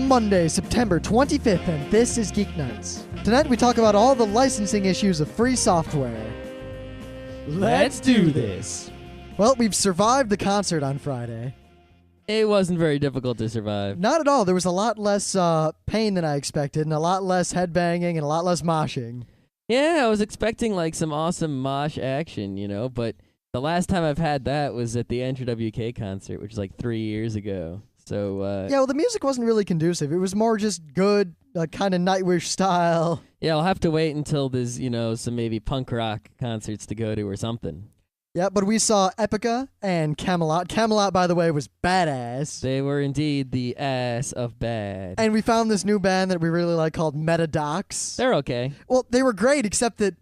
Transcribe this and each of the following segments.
Monday, September 25th, and this is Geeknights. Tonight we talk about all the licensing issues of free software. Let's do this. Well, we've survived the concert on Friday. It wasn't very difficult to survive. Not at all. There was a lot less pain than I expected, and a lot less headbanging, and a lot less moshing. Yeah, I was expecting like some awesome mosh action, but the last time I've had that was at the NWK concert, which was like 3 years ago. So yeah, well, the music wasn't really conducive. It was more just good, kind of Nightwish style. Yeah, I'll have to wait until there's, some maybe punk rock concerts to go to or something. Yeah, but we saw Epica and Camelot. Camelot, by the way, was badass. They were indeed the ass of bad. And we found this new band that we really like called Metadocs. They're okay. Well, they were great, except that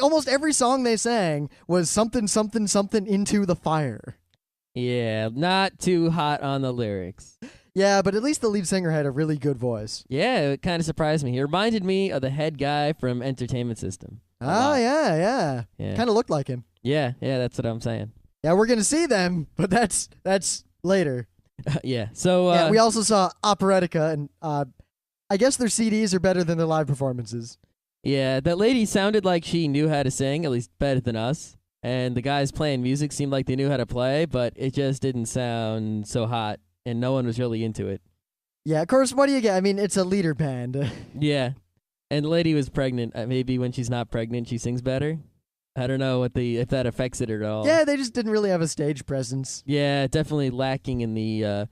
almost every song they sang was something, something, something into the fire. Yeah, not too hot on the lyrics. Yeah, but at least the lead singer had a really good voice. Yeah, it kind of surprised me. He reminded me of the head guy from Entertainment System. Oh, yeah. Kind of looked like him. Yeah, that's what I'm saying. Yeah, we're going to see them, but that's later. Yeah, so... yeah, we also saw Operatica, and I guess their CDs are better than their live performances. Yeah, that lady sounded like she knew how to sing, at least better than us. And the guys playing music seemed like they knew how to play, but it just didn't sound so hot, and no one was really into it. Yeah, of course, what do you get? I mean, it's a leader band. Yeah, and the lady was pregnant. Maybe when she's not pregnant, she sings better. I don't know if that affects it at all. Yeah, they just didn't really have a stage presence. Yeah, definitely lacking in the,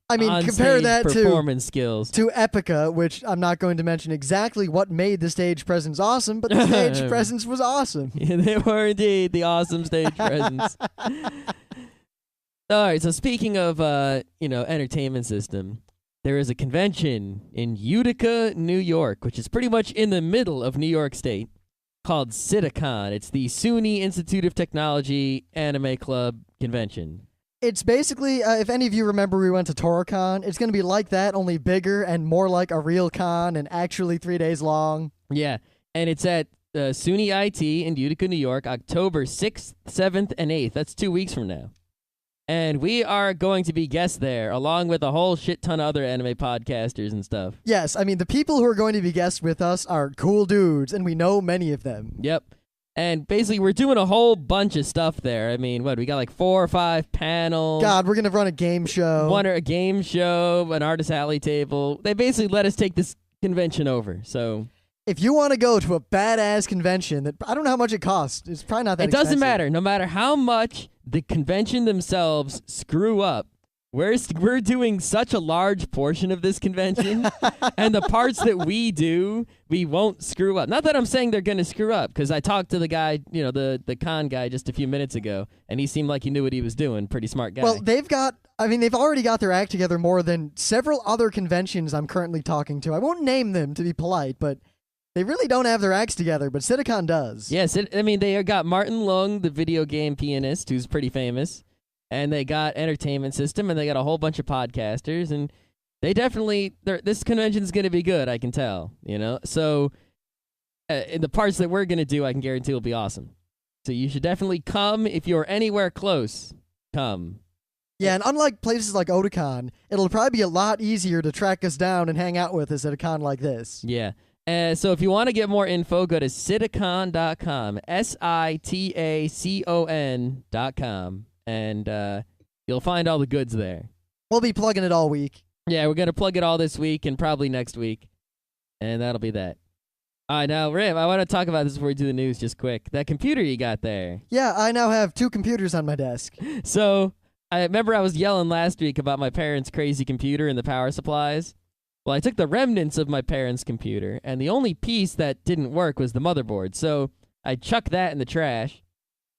I mean, compare that performance skills to Epica, which I'm not going to mention exactly what made the stage presence awesome, but the stage presence was awesome. Yeah, they were indeed the awesome stage presence. All right, so speaking of, Entertainment System, there is a convention in Utica, New York, which is pretty much in the middle of New York State, called CITICON. It's the SUNY Institute of Technology Anime Club convention. It's basically, if any of you remember we went to Toricon, it's going to be like that, only bigger and more like a real con and actually 3 days long. Yeah, and it's at SUNY IT in Utica, New York, October 6th, 7th, and 8th. That's 2 weeks from now. And we are going to be guests there, along with a whole shit ton of other anime podcasters and stuff. Yes, I mean, the people who are going to be guests with us are cool dudes, and we know many of them. Yep. And basically, we're doing a whole bunch of stuff there. I mean, we got like 4 or 5 panels. God, we're going to run a game show. A game show, an artist alley table. They basically let us take this convention over, so... If you want to go to a badass convention, that I don't know how much it costs. It's probably not that expensive. It doesn't matter. No matter how much the convention themselves screw up, we're doing such a large portion of this convention, and the parts that we do, we won't screw up. Not that I'm saying they're going to screw up, because I talked to the guy, the con guy just a few minutes ago, and he seemed like he knew what he was doing. Pretty smart guy. Well, they've already got their act together more than several other conventions I'm currently talking to. I won't name them to be polite, but they really don't have their acts together, but CITICON does. Yes, they got Martin Lung, the video game pianist, who's pretty famous. And they got Entertainment System, and they got a whole bunch of podcasters, and they definitely, this convention's going to be good, I can tell, So, in the parts that we're going to do, I can guarantee will be awesome. So you should definitely come. If you're anywhere close, come. Yeah, and unlike places like Otakon, it'll probably be a lot easier to track us down and hang out with us at a con like this. Yeah. So if you want to get more info, go to citicon.com, SITACON.com. And you'll find all the goods there. We'll be plugging it all week. Yeah, we're going to plug it all this week and probably next week. And that'll be that. All right, now, Rim, I want to talk about this before we do the news just quick. That computer you got there. Yeah, I now have 2 computers on my desk. So, I remember I was yelling last week about my parents' crazy computer and the power supplies. Well, I took the remnants of my parents' computer, and the only piece that didn't work was the motherboard. So, I chucked that in the trash,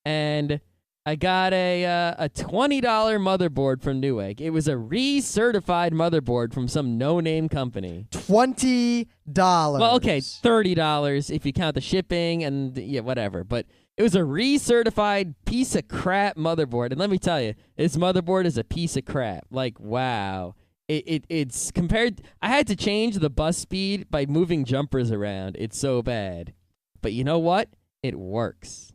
and I got a $20 motherboard from Newegg. It was a recertified motherboard from some no-name company. $20. Well, okay, $30 if you count the shipping and whatever. But it was a recertified piece of crap motherboard. And let me tell you, this motherboard is a piece of crap. Like, wow. It's compared... I had to change the bus speed by moving jumpers around. It's so bad. But you know what? It works.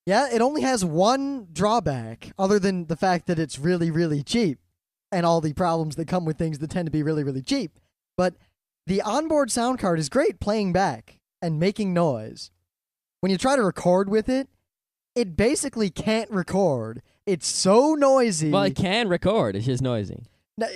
Yeah, it only has one drawback, other than the fact that it's really, really cheap. and all the problems that come with things that tend to be really, really cheap. But the onboard sound card is great playing back and making noise. When you try to record with it, it basically can't record. It's so noisy. Well, it can record. It's just noisy. Now,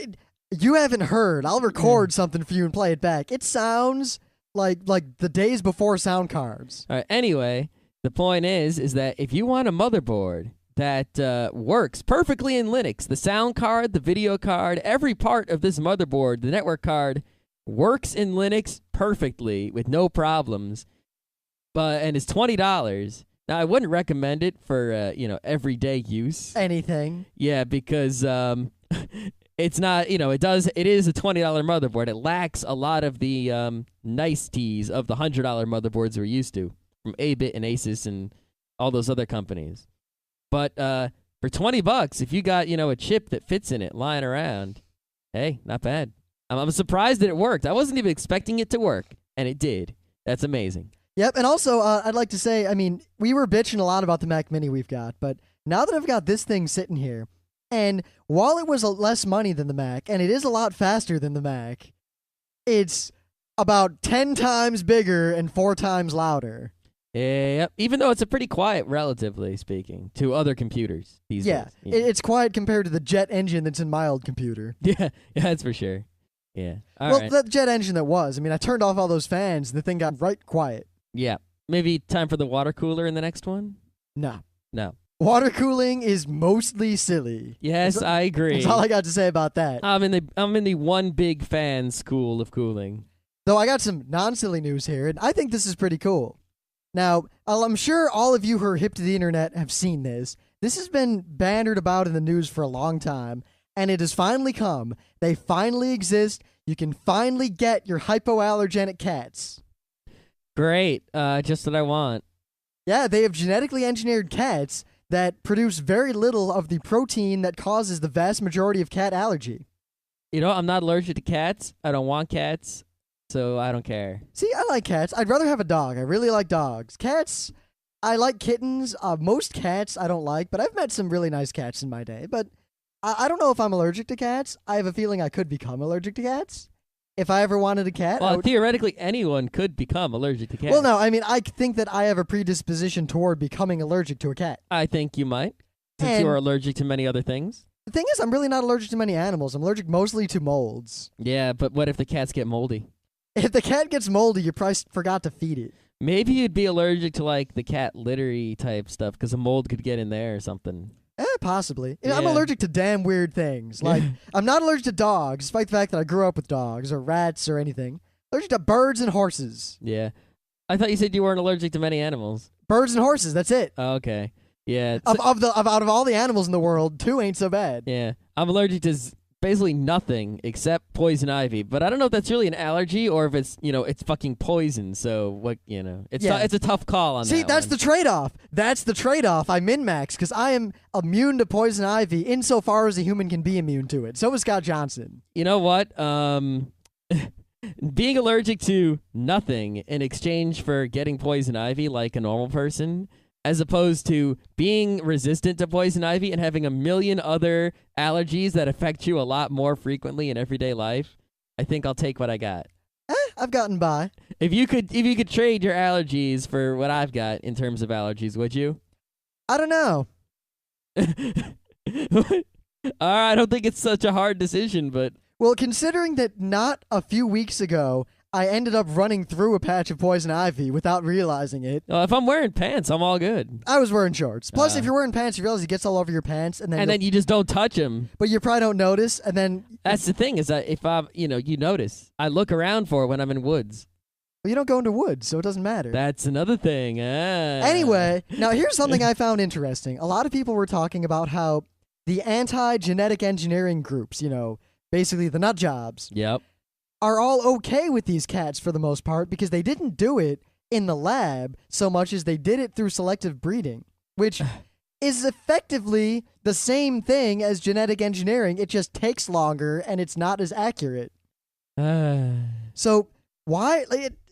you haven't heard. I'll record something for you and play it back. It sounds like the days before sound cards. All right. Anyway, the point is that if you want a motherboard that works perfectly in Linux, the sound card, the video card, every part of this motherboard, the network card, works in Linux perfectly with no problems. And it's $20. Now, I wouldn't recommend it for everyday use. Anything. Yeah, because it's not, it is a $20 motherboard. It lacks a lot of the niceties of the $100 motherboards we're used to from A-Bit and Asus and all those other companies. But for $20, if you got, a chip that fits in it lying around, hey, not bad. I'm surprised that it worked. I wasn't even expecting it to work, and it did. That's amazing. Yep, and also, I'd like to say, we were bitching a lot about the Mac Mini we've got, but now that I've got this thing sitting here, and while it was less money than the Mac, and it is a lot faster than the Mac, it's about 10 times bigger and 4 times louder. Yep, even though it's a pretty quiet, relatively speaking, to other computers these days. Yeah, it's quiet compared to the jet engine that's in my old computer. Yeah, that's for sure. Yeah. All right. The jet engine that was. I turned off all those fans, and the thing got right quiet. Yeah. Maybe time for the water cooler in the next one? No. Water cooling is mostly silly. Yes, I agree. That's all I got to say about that. I'm in the one big fan school of cooling. Though I got some non-silly news here, and I think this is pretty cool. Now, I'm sure all of you who are hip to the internet have seen this. This has been bannered about in the news for a long time, and it has finally come. They finally exist. You can finally get your hypoallergenic cats. Great. Just what I want. Yeah, they have genetically engineered cats that produce very little of the protein that causes the vast majority of cat allergy. I'm not allergic to cats. I don't want cats, so I don't care. See, I like cats. I'd rather have a dog. I really like dogs. Cats, I like kittens. Most cats I don't like, but I've met some really nice cats in my day. But I don't know if I'm allergic to cats. I have a feeling I could become allergic to cats. If I ever wanted a cat. Well, theoretically, anyone could become allergic to cats. Well, no, I think that I have a predisposition toward becoming allergic to a cat. I think you might, since you are allergic to many other things. The thing is, I'm really not allergic to many animals. I'm allergic mostly to molds. Yeah, but what if the cats get moldy? If the cat gets moldy, you probably forgot to feed it. Maybe you'd be allergic to, the cat littery type stuff, because a mold could get in there or something. Possibly. Yeah. I'm allergic to damn weird things. I'm not allergic to dogs, despite the fact that I grew up with dogs or rats or anything. Allergic to birds and horses. Yeah. I thought you said you weren't allergic to many animals. Birds and horses, that's it. Oh, okay. Yeah. Out of all the animals in the world, 2 ain't so bad. Yeah. I'm allergic to basically nothing except poison ivy, but I don't know if that's really an allergy or if it's, it's fucking poison. So what, it's a tough call on that. See, that's the trade-off. That's the trade-off. I min-max because I am immune to poison ivy insofar as a human can be immune to it. So is Scott Johnson. You know what? Being allergic to nothing in exchange for getting poison ivy like a normal person, as opposed to being resistant to poison ivy and having a million other allergies that affect you a lot more frequently in everyday life, I think I'll take what I got. I've gotten by. If you could trade your allergies for what I've got in terms of allergies, would you? I don't know. I don't think it's such a hard decision, but... Well, considering that not a few weeks ago, I ended up running through a patch of poison ivy without realizing it. Well, if I'm wearing pants, I'm all good. I was wearing shorts. Plus, if you're wearing pants, you realize it gets all over your pants, and then you just don't touch them. But you probably don't notice, and then that's the thing is that if I'm, you notice. I look around for it when I'm in woods. Well, you don't go into woods, so it doesn't matter. That's another thing. Anyway, now here's something I found interesting. A lot of people were talking about how the anti-genetic engineering groups, basically the nut jobs. Yep. Are all okay with these cats for the most part because they didn't do it in the lab so much as they did it through selective breeding, which is effectively the same thing as genetic engineering. It just takes longer and it's not as accurate. So why...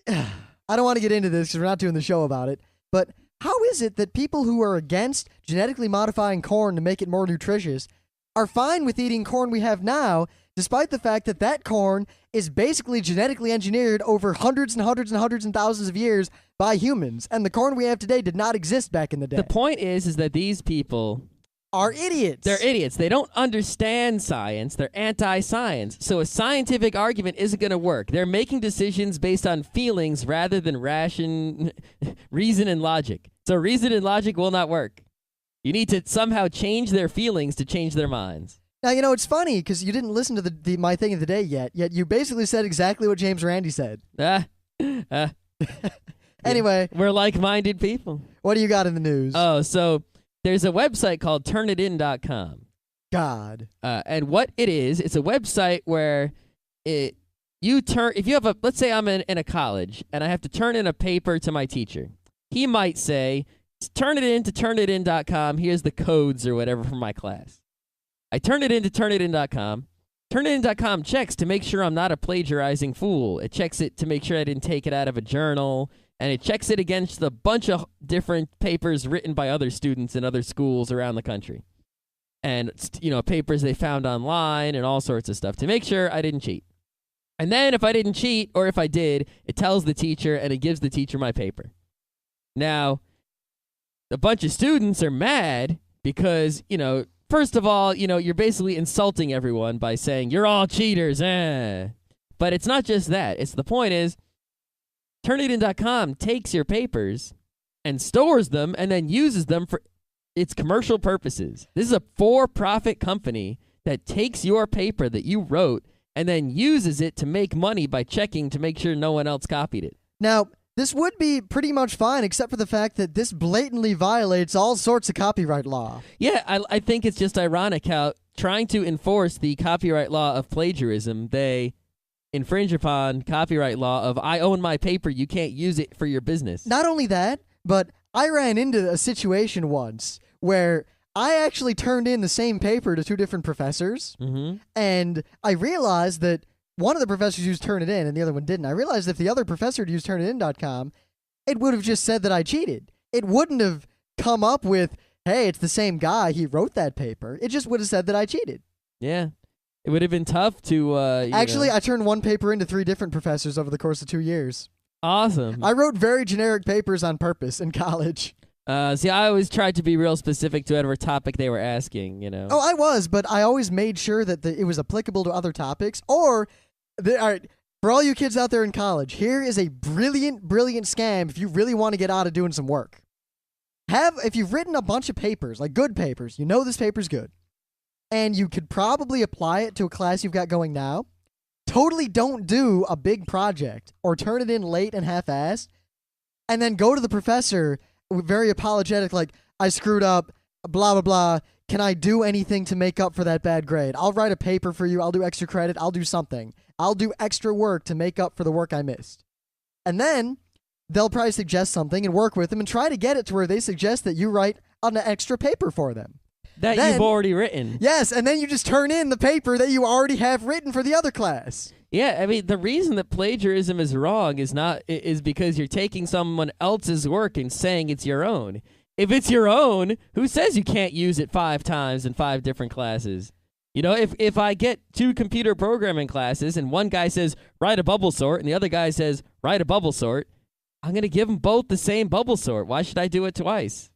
I don't want to get into this because we're not doing the show about it, but how is it that people who are against genetically modifying corn to make it more nutritious are fine with eating corn we have now, despite the fact that that corn is basically genetically engineered over hundreds and hundreds and hundreds and thousands of years by humans. And the corn we have today did not exist back in the day. The point is that these people are idiots. They're idiots. They don't understand science. They're anti-science. So a scientific argument isn't going to work. They're making decisions based on feelings rather than reason and logic. So reason and logic will not work. You need to somehow change their feelings to change their minds. Now, you know, it's funny because you didn't listen to my thing of the day yet you basically said exactly what James Randi said. Anyway. We're like-minded people. What do you got in the news? Oh, so there's a website called turnitin.com. God. And what it is, it's a website where if you have let's say I'm in a college and I have to turn in a paper to my teacher. He might say, turn it in to turnitin.com. Here's the codes or whatever for my class. I turn it into turnitin.com. Turnitin.com checks to make sure I'm not a plagiarizing fool. It checks it to make sure I didn't take it out of a journal. And it checks it against a bunch of different papers written by other students in other schools around the country. And, papers they found online and all sorts of stuff to make sure I didn't cheat. And then if I didn't cheat, or if I did, it tells the teacher and it gives the teacher my paper. Now, a bunch of students are mad because, first of all, you're basically insulting everyone by saying, you're all cheaters, But it's not just that. The point is, Turnitin.com takes your papers and stores them and then uses them for its commercial purposes. This is a for-profit company that takes your paper that you wrote and then uses it to make money by checking to make sure no one else copied it. Now, this would be pretty much fine except for the fact that this blatantly violates all sorts of copyright law. Yeah, I think it's just ironic how trying to enforce the copyright law of plagiarism, they infringe upon copyright law of I own my paper, you can't use it for your business. Not only that, but I ran into a situation once where I actually turned in the same paper to two different professors, and I realized that one of the professors used Turnitin and the other one didn't. I realized if the other professor had used Turnitin.com, it would have just said that I cheated. It wouldn't have come up with, hey, it's the same guy, he wrote that paper. It just would have said that I cheated. Yeah. It would have been tough to, Actually, I turned one paper into 3 different professors over the course of 2 years. Awesome. I wrote very generic papers on purpose in college. See, I always tried to be real specific to whatever topic they were asking, Oh, I was, but I always made sure that it was applicable to other topics. Or, all right, for all you kids out there in college, here is a brilliant, brilliant scam if you really want to get out of doing some work. If you've written a bunch of papers, like good papers, this paper's good, and you could probably apply it to a class you've got going now, totally don't do a big project or turn it in late and half-assed, and then go to the professor very apologetic, like, I screwed up, blah, blah, blah. Can I do anything to make up for that bad grade? I'll write a paper for you. I'll do extra credit. I'll do something. I'll do extra work to make up for the work I missed. And then they'll probably suggest something and work with them and try to get it to where they suggest that you write an extra paper for them. That you've already written. Yes, and then you just turn in the paper that you already have written for the other class. Yeah, I mean, the reason that plagiarism is wrong is because you're taking someone else's work and saying it's your own. If it's your own, who says you can't use it 5 times in 5 different classes? If I get 2 computer programming classes and one guy says, write a bubble sort, and the other guy says, write a bubble sort, I'm going to give them both the same bubble sort. Why should I do it twice?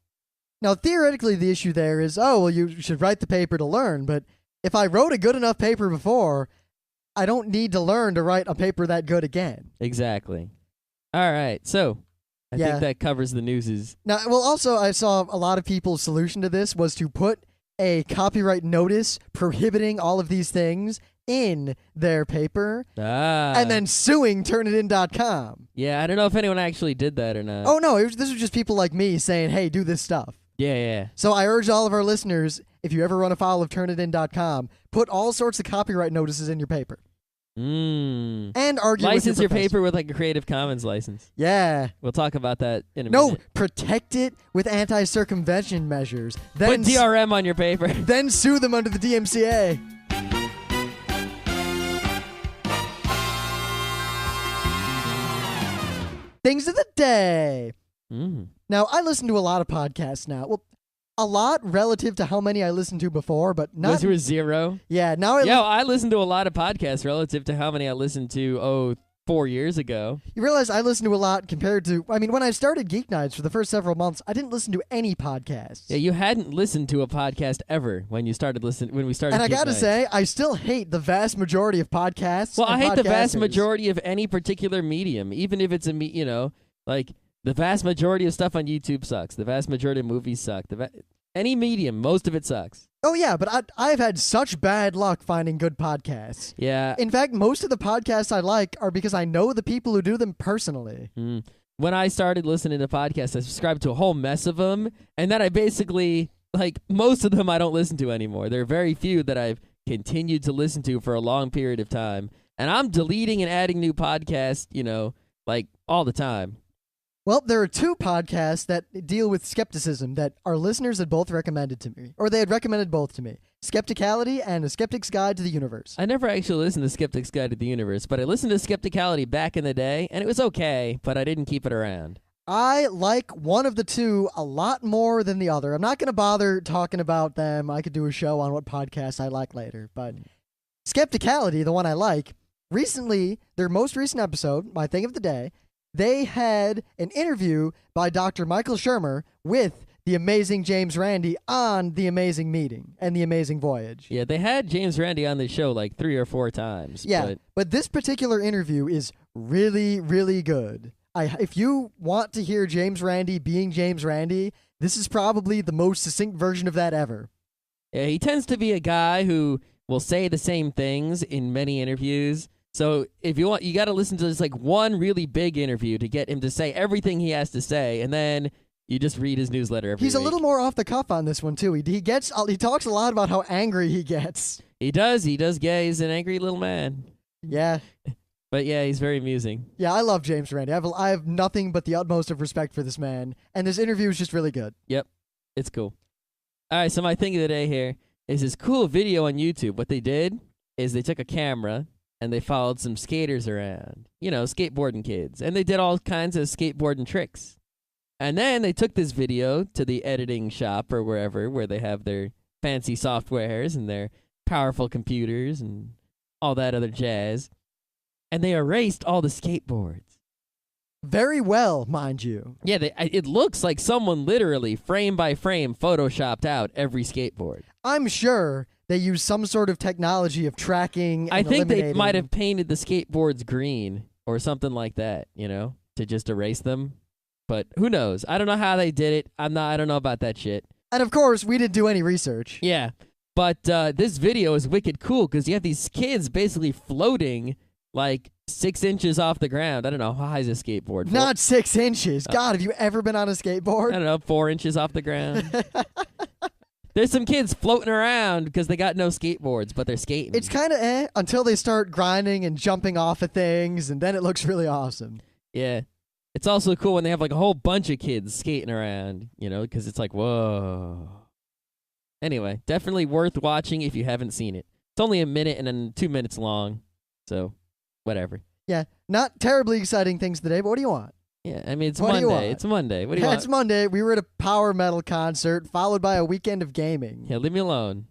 Now, theoretically, the issue there is, you should write the paper to learn, but if I wrote a good enough paper before, I don't need to learn to write a paper that good again. Exactly. All right, so I think that covers the newses. Now, well, also, I saw a lot of people's solution to this was to put a copyright notice prohibiting all of these things in their paper and then suing Turnitin.com. Yeah, I don't know if anyone actually did that or not. Oh, no, this was just people like me saying, hey, do this stuff. Yeah. So I urge all of our listeners, if you ever run afoul of Turnitin.com, put all sorts of copyright notices in your paper. And argue license with your paper with like a Creative Commons license. Yeah. We'll talk about that in a minute. No, protect it with anti-circumvention measures. Then put DRM on your paper. Then sue them under the DMCA. Things of the day. Now, I listen to a lot of podcasts now. Well, A lot relative to how many I listened to before, but not. Was there 0? Yeah, now I listened to a lot of podcasts relative to how many I listened to, 4 years ago. You realize I listened to a lot compared to, when I started Geeknights for the first several months, I didn't listen to any podcasts. Yeah, you hadn't listened to a podcast ever when we started And I gotta say, I still hate the vast majority of podcasts. Well, I hate the vast podcasters. majority of any particular medium, even if it's like the vast majority of stuff on YouTube sucks. The vast majority of movies suck. Any medium, most of it sucks. Oh, yeah, but I've had such bad luck finding good podcasts. Yeah. In fact, most of the podcasts I like are because I know the people who do them personally. When I started listening to podcasts, I subscribed to a whole mess of them, and then I basically, most of them I don't listen to anymore. There are very few that I've continued to listen to for a long period of time, and I'm deleting and adding new podcasts, all the time. Well, there are 2 podcasts that deal with skepticism that our listeners had both recommended to me, or they had recommended both to me. Skepticality and A Skeptic's Guide to the Universe. I never actually listened to Skeptic's Guide to the Universe, but I listened to Skepticality back in the day, and it was okay, but I didn't keep it around. I like one of the 2 a lot more than the other. I'm not going to bother talking about them. I could do a show on what podcasts I like later, but Skepticality, the one I like, recently, their most recent episode, my thing of the day, they had an interview by Dr. Michael Shermer with the amazing James Randi on The Amazing Meeting and The Amazing Voyage. Yeah, they had James Randi on the show 3 or 4 times. Yeah, but this particular interview is really, really good. If you want to hear James Randi being James Randi, this is probably the most succinct version of that ever. Yeah, he tends to be a guy who will say the same things in many interviews. So if you want, you got to listen to this one really big interview to get him to say everything he has to say, and then you just read his newsletter every week. He's a little more off the cuff on this one too. He talks a lot about how angry he gets. He does. Yeah, he's an angry little man. Yeah. But yeah, he's very amusing. Yeah, I love James Randi. I have nothing but the utmost of respect for this man, and this interview is just really good. Yep, it's cool. All right, so my thing of the day here is this cool video on YouTube. What they did is they took a camera and they followed some skaters around, skateboarding kids. And they did all kinds of skateboarding tricks. And then they took this video to the editing shop or wherever, where they have their fancy softwares and their powerful computers and all that other jazz. And they erased all the skateboards. Very well, mind you. Yeah, it looks like someone literally, frame by frame, photoshopped out every skateboard. I'm sure they use some sort of technology of tracking and I think eliminating. they might have painted the skateboards green or something like that, to just erase them. But who knows? I don't know how they did it. I don't know about that shit. And of course, we didn't do any research. Yeah, but this video is wicked cool because you have these kids basically floating 6 inches off the ground. I don't know, how high is a skateboard? Not 6 inches. God, have you ever been on a skateboard? I don't know, 4 inches off the ground. There's some kids floating around because they got no skateboards, but they're skating. It's kind of until they start grinding and jumping off of things, and then it looks really awesome. Yeah. It's also cool when they have a whole bunch of kids skating around, because it's whoa. Anyway, definitely worth watching if you haven't seen it. It's only a minute and then 2 minutes long, so whatever. Yeah, not terribly exciting things today, but what do you want? Yeah, it's What do you Monday. want? It's Monday. What do you want? It's Monday. We were at a power metal concert, followed by a weekend of gaming. Yeah, leave me alone.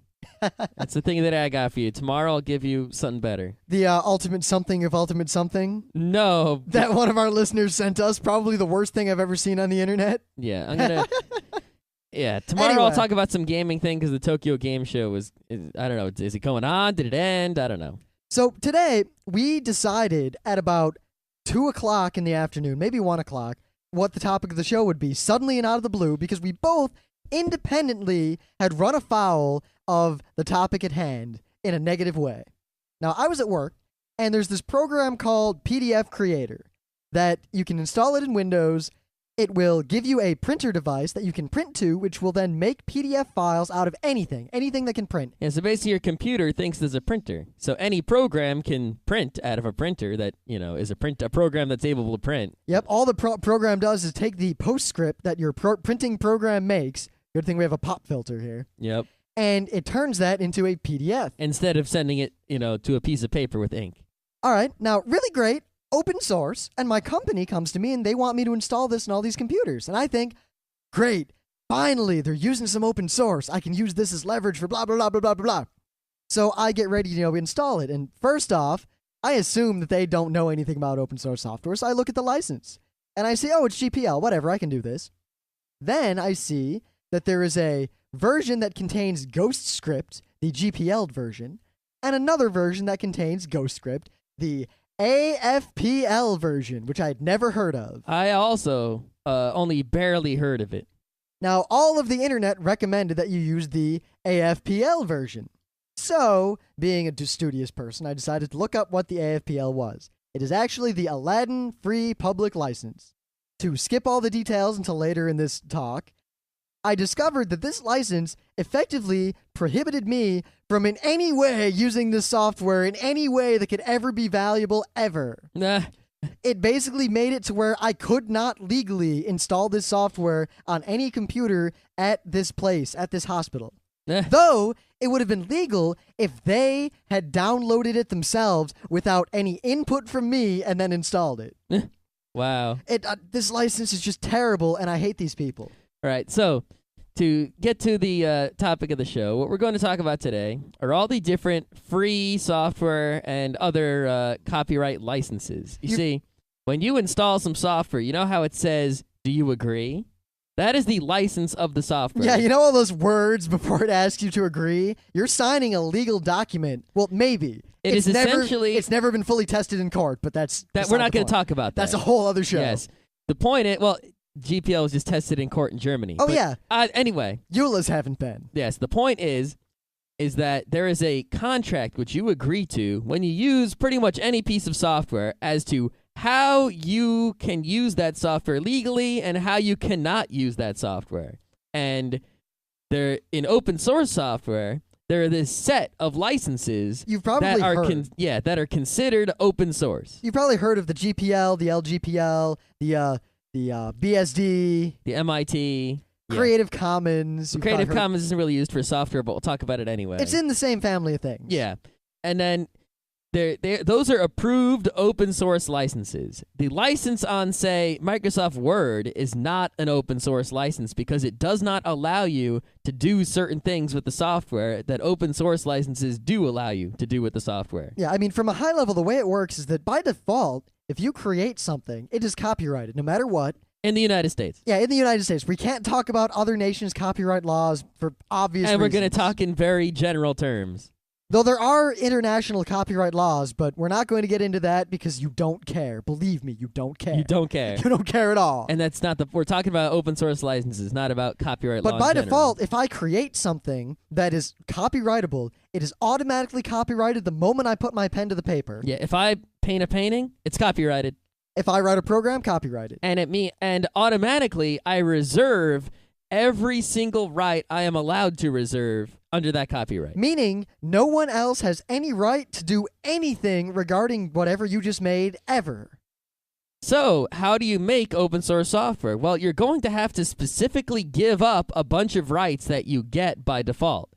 That's the thing that I got for you. Tomorrow I'll give you something better. The ultimate something of ultimate something? No. That one of our listeners sent us. Probably the worst thing I've ever seen on the internet. Yeah, I'm going to... Yeah, tomorrow Anyway. I'll talk about some gaming thing because the Tokyo Game Show I don't know, is it going on? Did it end? I don't know. So today, we decided at about 2 o'clock in the afternoon, maybe 1 o'clock, what the topic of the show would be, suddenly and out of the blue, because we both independently had run afoul of the topic at hand in a negative way. Now, I was at work, and there's this program called PDF Creator that you can install it in Windows. It will give you a printer device that you can print to, which will then make PDF files out of anything that can print. Yeah, so basically your computer thinks there's a printer. So any program can print out of a printer that, is a program that's able to print. Yep, all the program does is take the postscript that your printing program makes. Good thing we have a pop filter here. Yep. And it turns that into a PDF. Instead of sending it, to a piece of paper with ink. All right, now, really great, open source, and my company comes to me and they want me to install this in all these computers. And I think, great, finally, they're using some open source. I can use this as leverage for blah, blah, blah, blah, blah, blah, blah. So I get ready to install it. And first off, I assume that they don't know anything about open source software. So I look at the license and I see, oh, it's GPL. Whatever, I can do this. Then I see that there is a version that contains Ghostscript, the GPL version, and another version that contains Ghostscript, the AFPL version, which I had never heard of. I also only barely heard of it. Now, all of the internet recommended that you use the AFPL version. So, being a studious person, I decided to look up what the AFPL was. It is actually the Aladdin Free Public License. To skip all the details until later in this talk, I discovered that this license effectively prohibited me from in any way using this software in any way that could ever be valuable ever. Nah. It basically made it to where I could not legally install this software on any computer at this place, at this hospital. Though it would have been legal if they had downloaded it themselves without any input from me and then installed it. Wow. This license is just terrible, and I hate these people. All right, so to get to the topic of the show, what we're going to talk about today are all the different free software and other copyright licenses. You see, when you install some software, you know how it says, "Do you agree?" That is the license of the software. Yeah, you know all those words before it asks you to agree? You're signing a legal document. Well, maybe. It's essentially... It's never been fully tested in court, but we're not going to talk about that. That's a whole other show. Yes. The point is... Well, GPL was just tested in court in Germany. Oh, yeah. Anyway. EULAs haven't been. Yes, the point is that there is a contract which you agree to when you use pretty much any piece of software as to how you can use that software legally and how you cannot use that software. And there, in open source software, there are this set of licenses You've probably that are heard. that are considered open source. You've probably heard of the GPL, the LGPL, the BSD, The MIT. Creative Commons. You've Creative probably heard- Commons isn't really used for software, but we'll talk about it anyway. It's in the same family of things. Yeah. And then those are approved open source licenses. The license on, say, Microsoft Word is not an open source license because it does not allow you to do certain things with the software that open source licenses do allow you to do with the software. Yeah, I mean, from a high level, the way it works is that by default, if you create something, it is copyrighted no matter what. In the United States. Yeah, in the United States. We can't talk about other nations' copyright laws for obvious reasons. And we're going to talk in very general terms. Though there are international copyright laws, but we're not going to get into that because you don't care. Believe me, you don't care. You don't care. You don't care at all. And that's not we're talking about open source licenses, not about copyright law. But by in general. default, if I create something that is copyrightable, it is automatically copyrighted the moment I put my pen to the paper. Yeah, if I paint a painting, it's copyrighted. If I write a program, copyrighted. And automatically I reserve every single right I am allowed to reserve under that copyright. Meaning, no one else has any right to do anything regarding whatever you just made, ever. So, how do you make open source software? Well, you're going to have to specifically give up a bunch of rights that you get by default.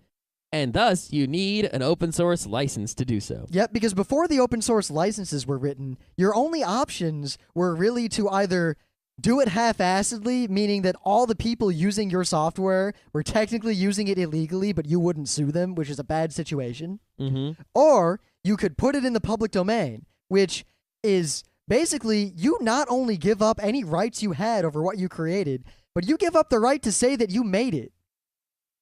And thus, you need an open source license to do so. Yep, because before the open source licenses were written, your only options were really to either do it half-assedly, meaning that all the people using your software were technically using it illegally, but you wouldn't sue them, which is a bad situation. Mm-hmm. Or you could put it in the public domain, which is basically you not only give up any rights you had over what you created, but you give up the right to say that you made it.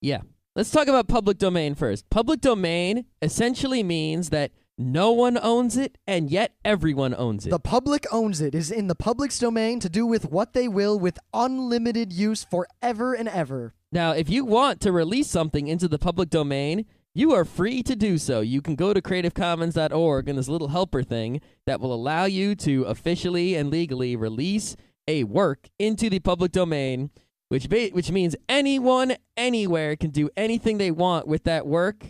Yeah. Let's talk about public domain first. Public domain essentially means that no one owns it, and yet everyone owns it. The public owns it. It is in the public's domain to do with what they will with unlimited use forever and ever. Now, if you want to release something into the public domain, you are free to do so. You can go to creativecommons.org and this little helper thing that will allow you to officially and legally release a work into the public domain, which means anyone, anywhere can do anything they want with that work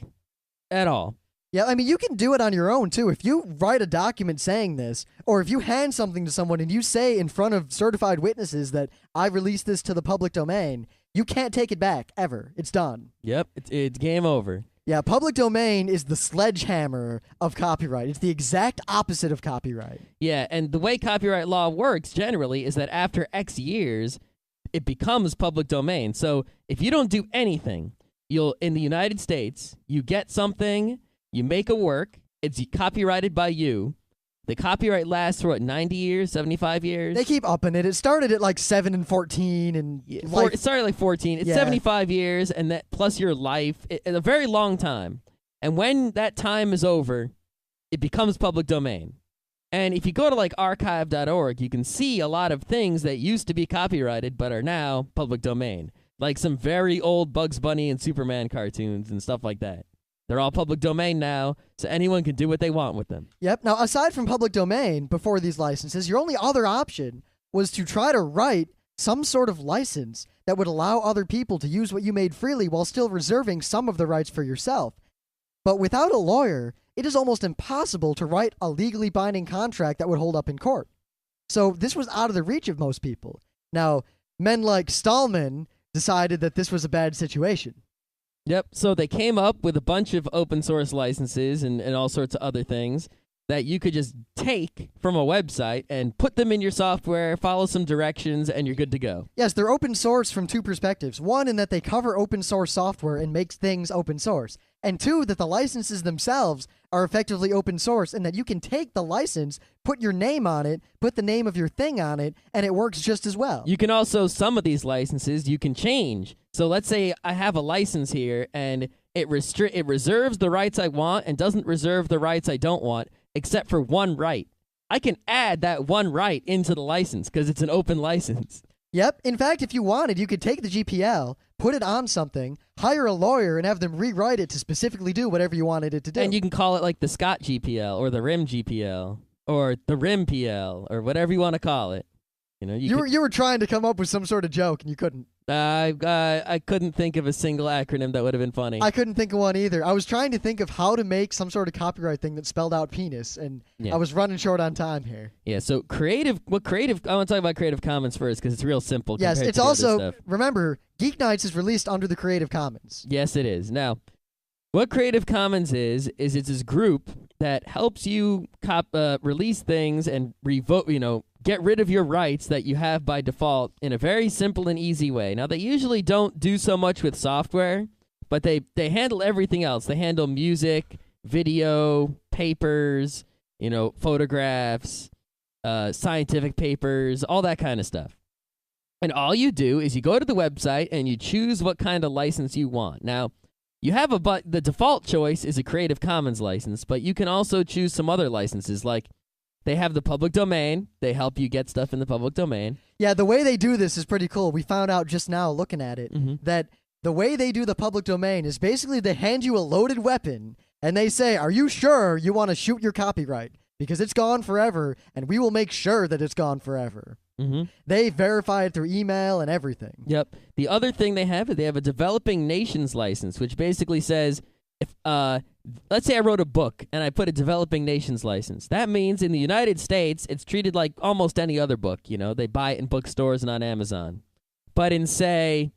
at all. Yeah, I mean, you can do it on your own, too. If you write a document saying this, or if you hand something to someone and you say in front of certified witnesses that I released this to the public domain, you can't take it back, ever. It's done. Yep, it's game over. Yeah, public domain is the sledgehammer of copyright. It's the exact opposite of copyright. Yeah, and the way copyright law works generally is that after X years, it becomes public domain. So if you don't do anything, in the United States, you get something, you make a work, it's copyrighted by you. The copyright lasts for 90 years, 75 years? They keep upping it. It started at like 7 and 14 and it started like 14. It's 75 years and that plus your life. It's a very long time. And when that time is over, it becomes public domain. And if you go to like archive.org, you can see a lot of things that used to be copyrighted but are now public domain. Like some very old Bugs Bunny and Superman cartoons and stuff like that. They're all public domain now, so anyone can do what they want with them. Yep. Now, aside from public domain, before these licenses, your only other option was to try to write some sort of license that would allow other people to use what you made freely while still reserving some of the rights for yourself. But without a lawyer, it is almost impossible to write a legally binding contract that would hold up in court. So this was out of the reach of most people. Now, men like Stallman decided that this was a bad situation. Yep, so they came up with a bunch of open source licenses and all sorts of other things that you could just take from a website and put them in your software, follow some directions, and you're good to go. Yes, they're open source from two perspectives. One, in that they cover open source software and makes things open source. And two, that the licenses themselves are effectively open source and that you can take the license, put your name on it, put the name of your thing on it, and it works just as well. You can also, some of these licenses, you can change. So let's say I have a license here and it reserves the rights I want and doesn't reserve the rights I don't want, except for one right. I can add that one right into the license because it's an open license. Yep. In fact, if you wanted, you could take the GPL, put it on something, hire a lawyer, and have them rewrite it to specifically do whatever you wanted it to do. And you can call it like the Scott GPL or the Rim GPL or the Rim PL or whatever you want to call it. You know, you were trying to come up with some sort of joke and you couldn't. I couldn't think of a single acronym that would have been funny. I couldn't think of one either. I was trying to think of how to make some sort of copyright thing that spelled out penis, and I was running short on time here. Yeah, so I want to talk about Creative Commons first because it's real simple. Yes, it's also, remember, Geeknights is released under the Creative Commons. Yes, it is. Now, what Creative Commons is it's this group that helps you release things and get rid of your rights that you have by default in a very simple and easy way. Now, they usually don't do so much with software, but they handle everything else. They handle music, video, papers, photographs, scientific papers, all that kind of stuff. And all you do is you go to the website and you choose what kind of license you want. Now, you have the default choice is a Creative Commons license, but you can also choose some other licenses, like they have the public domain. They help you get stuff in the public domain. Yeah, the way they do this is pretty cool. We found out just now looking at it that the way they do the public domain is basically they hand you a loaded weapon and they say, are you sure you want to shoot your copyright? Because it's gone forever and we will make sure that it's gone forever. They verify it through email and everything. Yep. The other thing they have is they have a developing nations license, which basically says if let's say I wrote a book and I put a developing nations license. That means in the United States, it's treated like almost any other book. They buy it in bookstores and on Amazon. But in, say,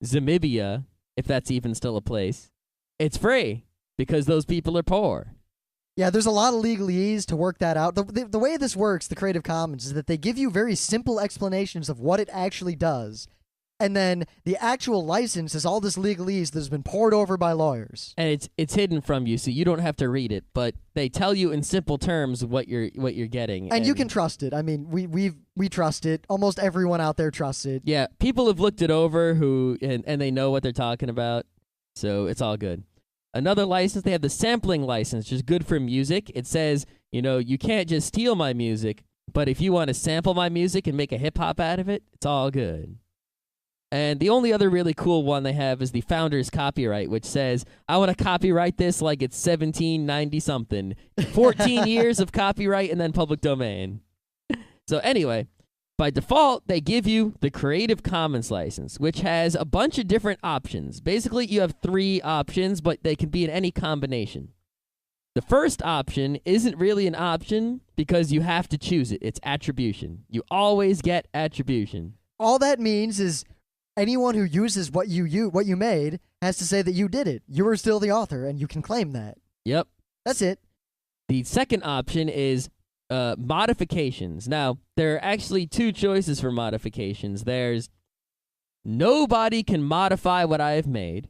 Zamibia, if that's even still a place, it's free because those people are poor. Yeah, there's a lot of legalese to work that out. The way this works, the Creative Commons, is that they give you very simple explanations of what it actually does. And then the actual license is all this legalese that's been poured over by lawyers. And it's hidden from you, so you don't have to read it. But they tell you in simple terms what you're getting. And you can trust it. I mean, we trust it. Almost everyone out there trusts it. Yeah, people have looked it over and they know what they're talking about. So it's all good. Another license, they have the sampling license, which is good for music. It says, you can't just steal my music, but if you want to sample my music and make a hip-hop out of it, it's all good. And the only other really cool one they have is the founder's copyright, which says, I want to copyright this like it's 1790-something. 14 years of copyright and then public domain. So anyway, by default, they give you the Creative Commons license, which has a bunch of different options. Basically, you have 3 options, but they can be in any combination. The first option isn't really an option because you have to choose it. It's attribution. You always get attribution. All that means is anyone who uses what you made has to say that you did it. You are still the author, and you can claim that. Yep. That's it. The second option is modifications. Now, there are actually 2 choices for modifications. There's nobody can modify what I have made.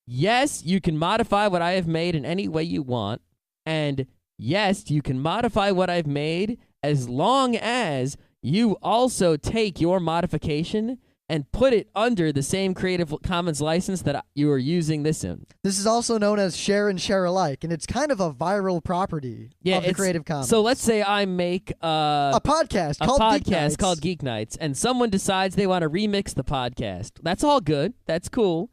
Yes, you can modify what I have made in any way you want. And yes, you can modify what I've made as long as you also take your modification and put it under the same Creative Commons license that you are using this in. This is also known as share and share alike, and it's kind of a viral property of the Creative Commons. So let's say I make a podcast called Geeknights, and someone decides they want to remix the podcast. That's all good. That's cool.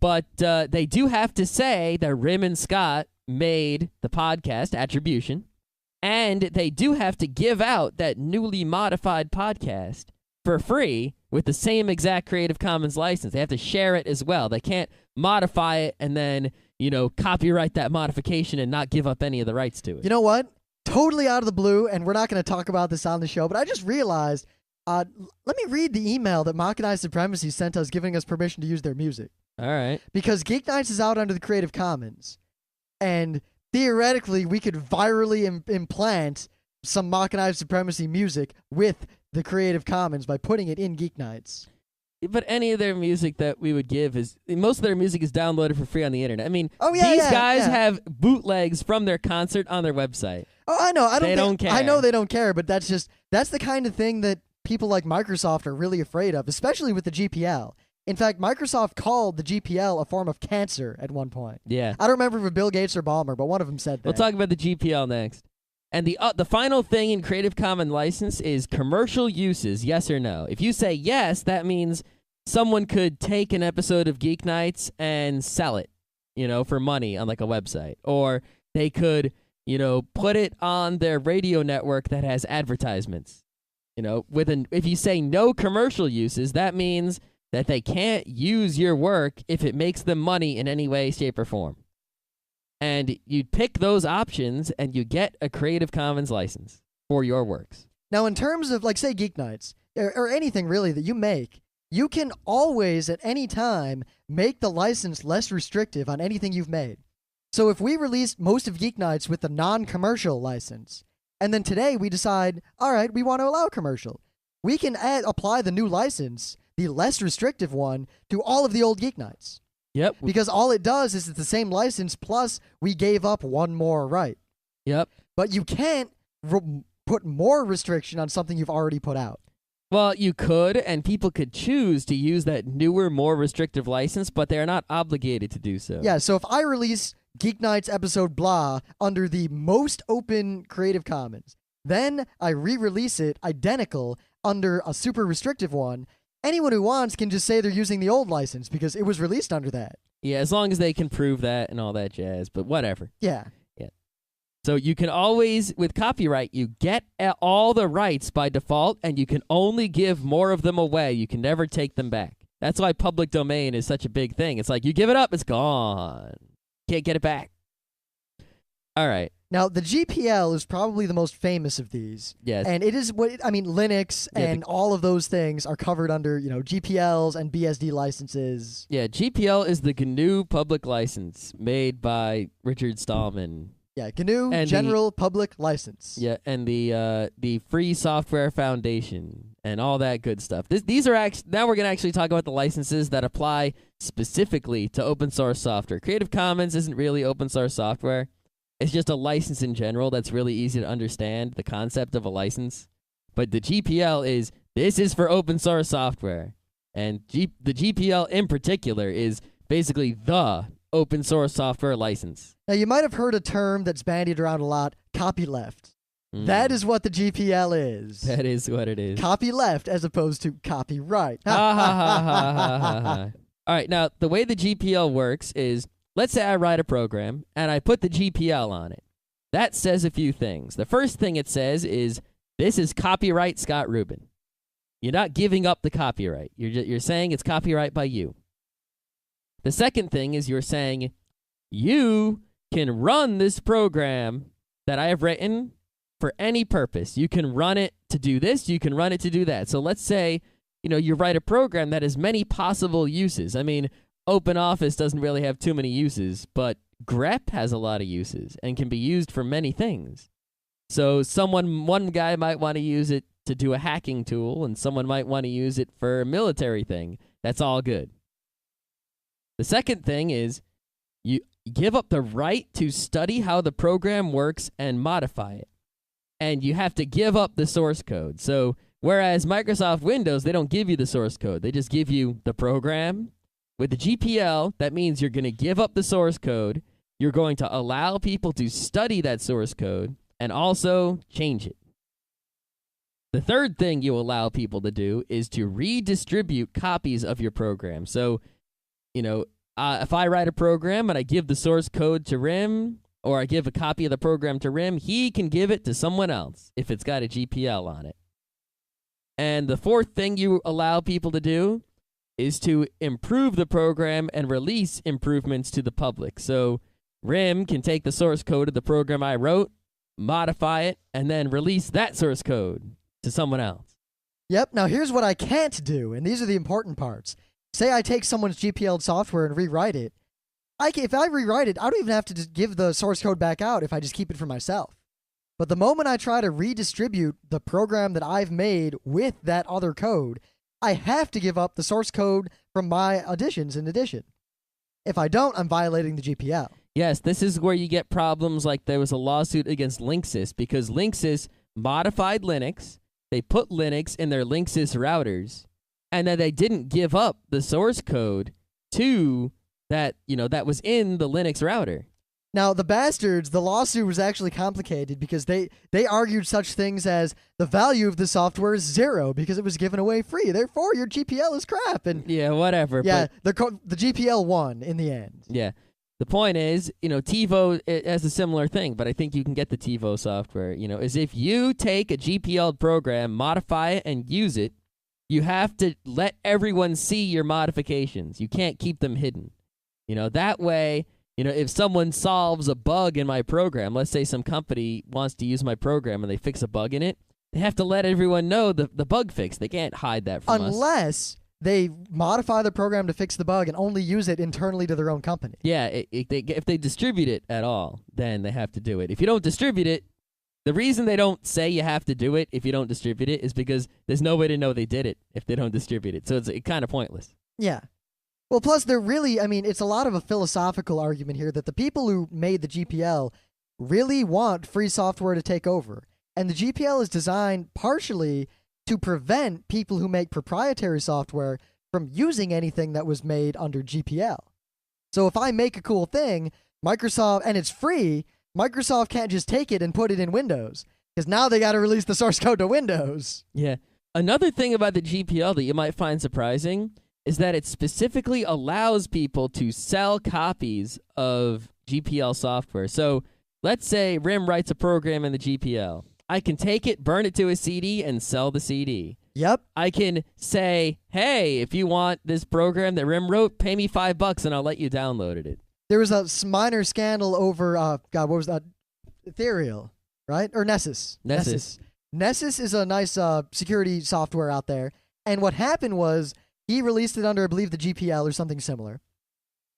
But they do have to say that Rim and Scott made the podcast, attribution, and they do have to give out that newly modified podcast for free with the same exact Creative Commons license. They have to share it as well. They can't modify it and then, copyright that modification and not give up any of the rights to it. You know what? Totally out of the blue, and we're not going to talk about this on the show, but I just realized, let me read the email that Machinize Supremacy sent us giving us permission to use their music. All right. Because Geeknights is out under the Creative Commons, and theoretically we could virally implant some Machinize Supremacy music with the Creative Commons by putting it in Geeknights. But any of their music that we would give most of their music is downloaded for free on the internet. I mean, these guys have bootlegs from their concert on their website. Oh, I know. They don't care. I know they don't care, but that's the kind of thing that people like Microsoft are really afraid of, especially with the GPL. In fact, Microsoft called the GPL a form of cancer at one point. Yeah. I don't remember if it was Bill Gates or Ballmer, but one of them said that. We'll talk about the GPL next. And the final thing in Creative Commons license is commercial uses, yes or no. If you say yes, that means someone could take an episode of Geeknights and sell it, for money on like a website. Or they could, put it on their radio network that has advertisements. If you say no commercial uses, that means that they can't use your work if it makes them money in any way, shape, or form. And you pick those options, and you get a Creative Commons license for your works. Now, in terms of, say, Geeknights, or anything really that you make, you can always, at any time, make the license less restrictive on anything you've made. So if we released most of Geeknights with the non-commercial license, and then today we decide, all right, we want to allow commercial, we can apply the new license, the less restrictive one, to all of the old Geeknights. Yep. Because all it does is it's the same license, plus we gave up one more right. Yep. But you can't put more restriction on something you've already put out. Well, you could, and people could choose to use that newer, more restrictive license, but they're not obligated to do so. Yeah, so if I release Geeknights episode blah under the most open Creative Commons, then I re-release it identical under a super restrictive one, anyone who wants can just say they're using the old license because it was released under that. Yeah, as long as they can prove that and all that jazz, but whatever. Yeah. Yeah. So you can always, with copyright, you get all the rights by default, and you can only give more of them away. You can never take them back. That's why public domain is such a big thing. It's like you give it up, it's gone. Can't get it back. All right. Now, the GPL is probably the most famous of these. Yes. And it is Linux and all of those things are covered under, GPLs and BSD licenses. Yeah, GPL is the GNU public license made by Richard Stallman. Yeah, GNU and General Public License. Yeah, and the Free Software Foundation and all that good stuff. These are now we're going to actually talk about the licenses that apply specifically to open source software. Creative Commons isn't really open source software. It's just a license in general that's really easy to understand, the concept of a license. But the GPL this is for open source software. And the GPL in particular is basically the open source software license. Now, you might have heard a term that's bandied around a lot, copyleft. That is what the GPL is. That is what it is. Copyleft as opposed to copyright. Ha ha ha ha ha ha. All right, now, the way the GPL works is, let's say I write a program, and I put the GPL on it. That says a few things. The first thing it says is, this is copyright Scott Rubin. You're not giving up the copyright. You're saying it's copyright by you. The second thing is you're saying, you can run this program that I have written for any purpose. You can run it to do this, you can run it to do that. So let's say, you write a program that has many possible uses. I mean, OpenOffice doesn't really have too many uses, but grep has a lot of uses and can be used for many things. So one guy might want to use it to do a hacking tool, and someone might want to use it for a military thing. That's all good. The second thing is you give up the right to study how the program works and modify it. And you have to give up the source code. So whereas Microsoft Windows, they don't give you the source code. They just give you the program. With the GPL, that means you're going to give up the source code. You're going to allow people to study that source code and also change it. The third thing you allow people to do is to redistribute copies of your program. So, if I write a program and I give the source code to Rim, or I give a copy of the program to Rim, he can give it to someone else if it's got a GPL on it. And the fourth thing you allow people to do is to improve the program and release improvements to the public. So Rim can take the source code of the program I wrote, modify it, and then release that source code to someone else. Yep. Now here's what I can't do, and these are the important parts. Say I take someone's GPL software and rewrite it. If I rewrite it, I don't even have to just give the source code back out if I just keep it for myself. But the moment I try to redistribute the program that I've made with that other code, I have to give up the source code from my additions in addition. If I don't, I'm violating the GPL. Yes, this is where you get problems like there was a lawsuit against Linksys because Linksys modified Linux. They put Linux in their Linksys routers, and then they didn't give up the source code to that, that was in the Linux router. Now, the bastards, the lawsuit was actually complicated because they argued such things as the value of the software is 0 because it was given away free. Therefore, your GPL is crap. And yeah, whatever. Yeah, the GPL won in the end. Yeah. The point is, TiVo it has a similar thing, but I think you can get the TiVo software, is if you take a GPL program, modify it, and use it, you have to let everyone see your modifications. You can't keep them hidden. That way, if someone solves a bug in my program, let's say some company wants to use my program and they fix a bug in it, they have to let everyone know the bug fix. They can't hide that from us. Unless they modify the program to fix the bug and only use it internally to their own company. Yeah, if they distribute it at all, then they have to do it. If you don't distribute it, the reason they don't say you have to do it if you don't distribute it is because there's no way to know they did it if they don't distribute it. So it's kind of pointless. Yeah. Well, plus they're really, it's a lot of a philosophical argument here that the people who made the GPL really want free software to take over. And the GPL is designed partially to prevent people who make proprietary software from using anything that was made under GPL. So if I make a cool thing, Microsoft, and it's free, Microsoft can't just take it and put it in Windows, because now they got to release the source code to Windows. Yeah. Another thing about the GPL that you might find surprising is that it specifically allows people to sell copies of GPL software. So let's say RIM writes a program in the GPL. I can take it, burn it to a CD, and sell the CD. Yep. I can say, hey, if you want this program that RIM wrote, pay me $5 and I'll let you download it. There was a minor scandal over, what was that? Ethereal, right? Or Nessus. Nessus. Nessus is a nice security software out there. And what happened was he released it under, I believe, the GPL or something similar.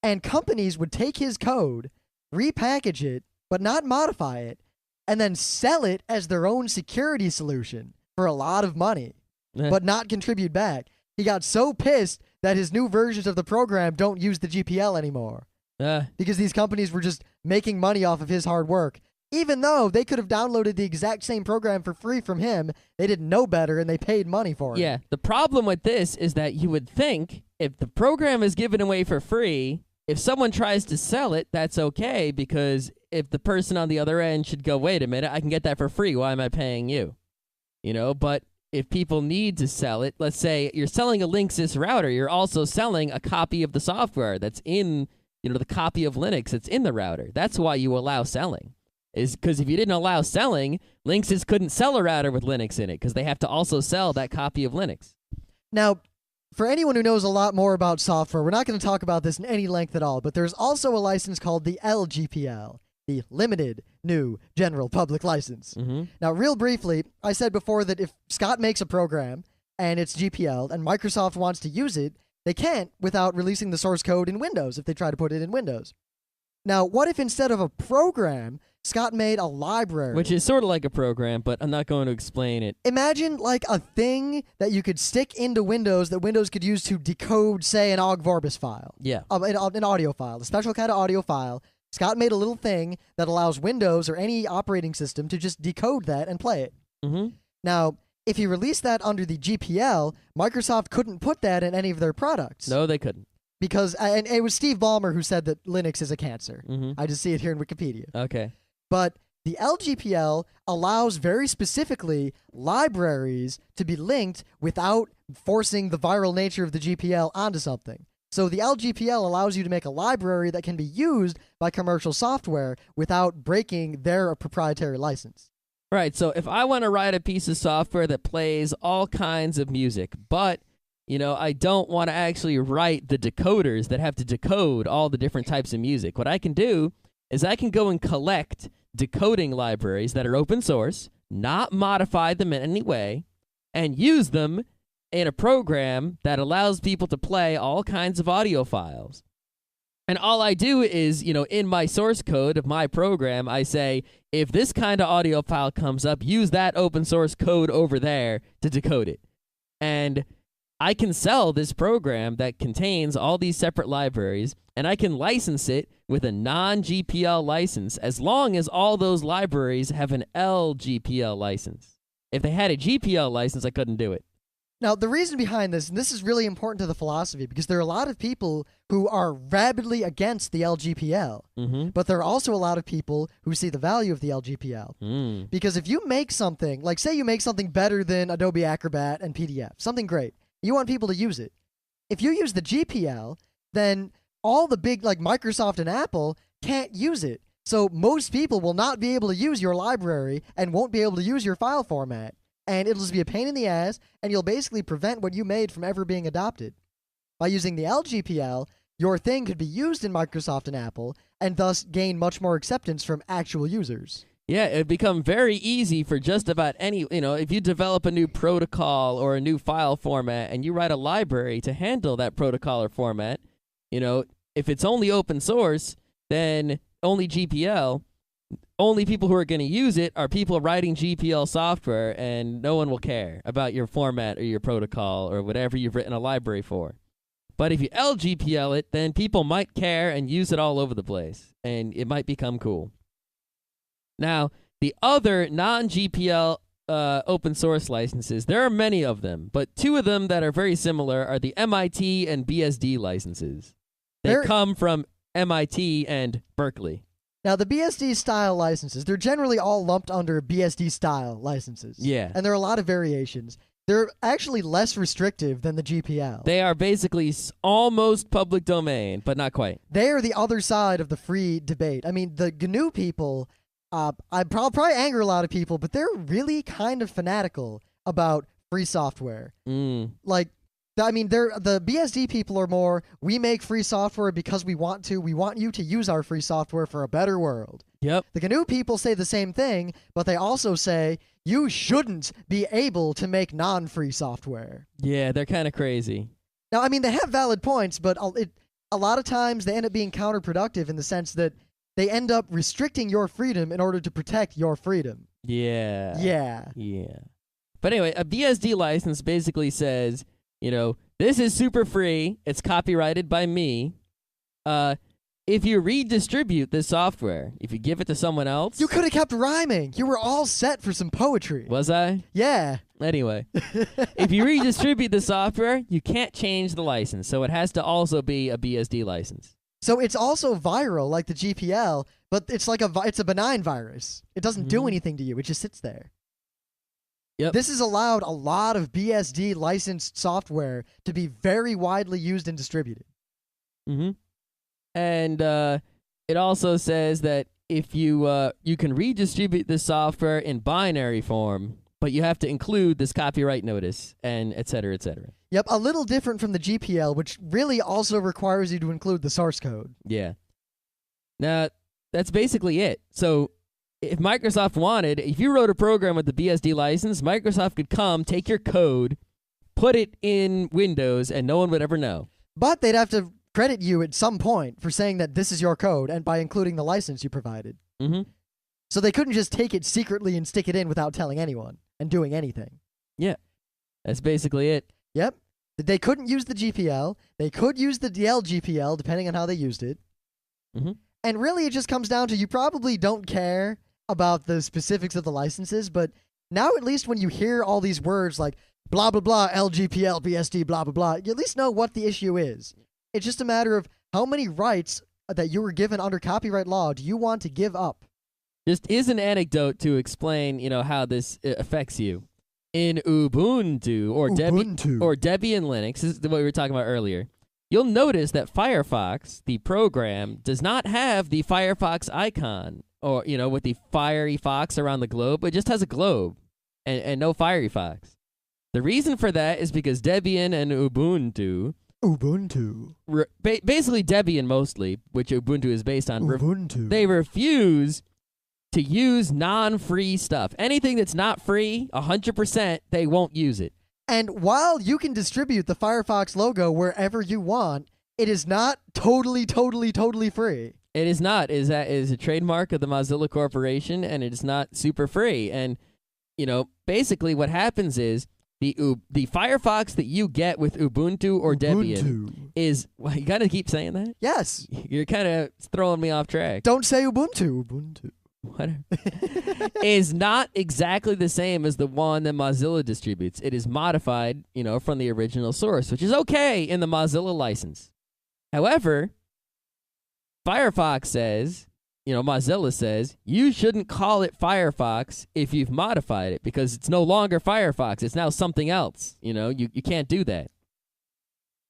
And companies would take his code, repackage it, but not modify it, and then sell it as their own security solution for a lot of money, but not contribute back. He got so pissed that his new versions of the program don't use the GPL anymore. Because these companies were just making money off of his hard work. Even though they could have downloaded the exact same program for free from him, they didn't know better and they paid money for it. Yeah, the problem with this is that you would think if the program is given away for free, if someone tries to sell it, that's okay, because if the person on the other end should go, wait a minute, I can get that for free, why am I paying you? But if people need to sell it, let's say you're selling a Linksys router, you're also selling a copy of the software that's in, the copy of Linux that's in the router. That's why you allow selling. Is because if you didn't allow selling, Linksys couldn't sell a router with Linux in it because they have to also sell that copy of Linux. Now, for anyone who knows a lot more about software, we're not going to talk about this in any length at all, but there's also a license called the LGPL, the Limited New General Public License. Mm-hmm. Now, real briefly, I said before that if Scott makes a program and it's GPL and Microsoft wants to use it, they can't without releasing the source code in Windows if they try to put it in Windows. Now, what if instead of a program, Scott made a library. Which is sort of like a program, but I'm not going to explain it. Imagine like a thing that you could stick into Windows that Windows could use to decode, say, an Ogg-Vorbis file. Yeah. An audio file, a special kind of audio file. Scott made a little thing that allows Windows or any operating system to just decode that and play it. Mm-hmm. Now, if you release that under the GPL, Microsoft couldn't put that in any of their products. No, they couldn't. Because, and it was Steve Ballmer who said that Linux is a cancer. Mm-hmm. I just see it here in Wikipedia. Okay. But the LGPL allows very specifically libraries to be linked without forcing the viral nature of the GPL onto something. So the LGPL allows you to make a library that can be used by commercial software without breaking their proprietary license. Right, so if I want to write a piece of software that plays all kinds of music, but, I don't want to actually write the decoders that have to decode all the different types of music, what I can do is I can go and collect decoding libraries that are open source, not modify them in any way, and use them in a program that allows people to play all kinds of audio files. And all I do is, in my source code of my program, I say, if this kind of audio file comes up, use that open source code over there to decode it. And I can sell this program that contains all these separate libraries, and I can license it with a non-GPL license as long as all those libraries have an LGPL license. If they had a GPL license, I couldn't do it. Now, the reason behind this, and this is really important to the philosophy, because there are a lot of people who are rabidly against the LGPL, but there are also a lot of people who see the value of the LGPL. Because if you make something, like say you make something better than Adobe Acrobat and PDF, something great, you want people to use it. If you use the GPL, then all the big, like Microsoft and Apple, can't use it. So most people will not be able to use your library and won't be able to use your file format. And it'll just be a pain in the ass, and you'll basically prevent what you made from ever being adopted. By using the LGPL, your thing could be used in Microsoft and Apple, and thus gain much more acceptance from actual users. Yeah, it'd become very easy for just about any, if you develop a new protocol or a new file format and you write a library to handle that protocol or format, if it's only open source, then only GPL, only people who are going to use it are people writing GPL software, and no one will care about your format or your protocol or whatever you've written a library for. But if you LGPL it, then people might care and use it all over the place, and it might become cool. Now, the other non-GPL open source licenses, there are many of them, but two of them that are very similar are the MIT and BSD licenses. They come from MIT and Berkeley. Now, the BSD style licenses, they're generally all lumped under BSD style licenses. Yeah. And there are a lot of variations. They're actually less restrictive than the GPL. They are basically almost public domain, but not quite. They are the other side of the free debate. I mean, the GNU people, I'd probably anger a lot of people, but they're really kind of fanatical about free software. Like, I mean, the BSD people are more, we make free software because we want to. We want you to use our free software for a better world. Yep. The GNU people say the same thing, but they also say you shouldn't be able to make non-free software. Yeah, they're kind of crazy. Now, I mean, they have valid points, but a lot of times they end up being counterproductive in the sense that they end up restricting your freedom in order to protect your freedom. Yeah. Yeah. But anyway, a BSD license basically says, this is super free. It's copyrighted by me. If you redistribute this software, if you give it to someone else... You could have kept rhyming. You were all set for some poetry. Was I? Yeah. Anyway, if you redistribute the software, you can't change the license, so it has to also be a BSD license. So it's also viral, like the GPL, but it's like it's a benign virus. It doesn't do anything to you. It just sits there. Yep. This has allowed a lot of BSD licensed software to be very widely used and distributed. And it also says that if you can redistribute this software in binary form, but you have to include this copyright notice and et cetera, et cetera. Yep, a little different from the GPL, which really also requires you to include the source code. Yeah. Now, that's basically it. So if Microsoft wanted, if you wrote a program with the BSD license, Microsoft could come, take your code, put it in Windows, and no one would ever know. But they'd have to credit you at some point for saying that this is your code and by including the license you provided. So they couldn't just take it secretly and stick it in without telling anyone and doing anything. Yeah, that's basically it. Yep. They couldn't use the GPL. They could use the LGPL, depending on how they used it. Mm-hmm. And really, it just comes down to you probably don't care about the specifics of the licenses, but now at least when you hear all these words like blah, blah, blah, LGPL, BSD, blah, blah, blah, you at least know what the issue is. It's just a matter of how many rights that you were given under copyright law do you want to give up? Just is an anecdote to explain, how this affects you. In Ubuntu or Debian Linux, this is what we were talking about earlier, you'll notice that Firefox, the program, does not have the Firefox icon or, with the fiery fox around the globe. It just has a globe and no fiery fox. The reason for that is because Debian and Ubuntu, basically Debian mostly, which Ubuntu is based on, they refuse to use non-free stuff. Anything that's not free, 100%, they won't use it. And while you can distribute the Firefox logo wherever you want, it is not totally free. It is not. It is a trademark of the Mozilla Corporation, and it is not super free. And, basically what happens is the Firefox that you get with Ubuntu or Debian is... Well, you got to keep saying that? Yes. You're kind of throwing me off track. Don't say Ubuntu. Whatever. Is not exactly the same as the one that Mozilla distributes. It is modified, from the original source, which is okay in the Mozilla license. However, Firefox says, Mozilla says, you shouldn't call it Firefox if you've modified it because it's no longer Firefox. It's now something else. You can't do that.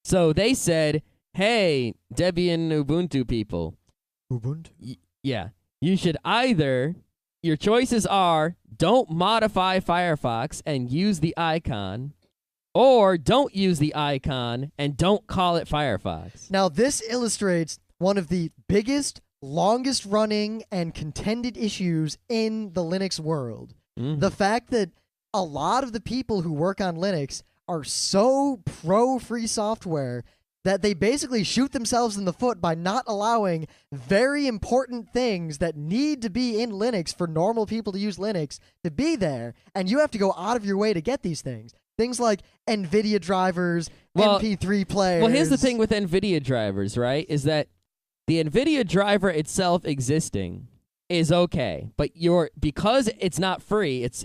So they said, hey, Debian Ubuntu people. Yeah. You should either, your choices are, don't modify Firefox and use the icon, or don't use the icon and don't call it Firefox. Now, this illustrates one of the biggest, longest running, and contended issues in the Linux world. Mm-hmm. The fact that a lot of the people who work on Linux are so pro-free software that they basically shoot themselves in the foot by not allowing very important things that need to be in Linux for normal people to use Linux to be there, and you have to go out of your way to get these things. Things like NVIDIA drivers, MP3 players. Well, here's the thing with NVIDIA drivers, right, is that the NVIDIA driver itself existing is okay, but because it's not free, it's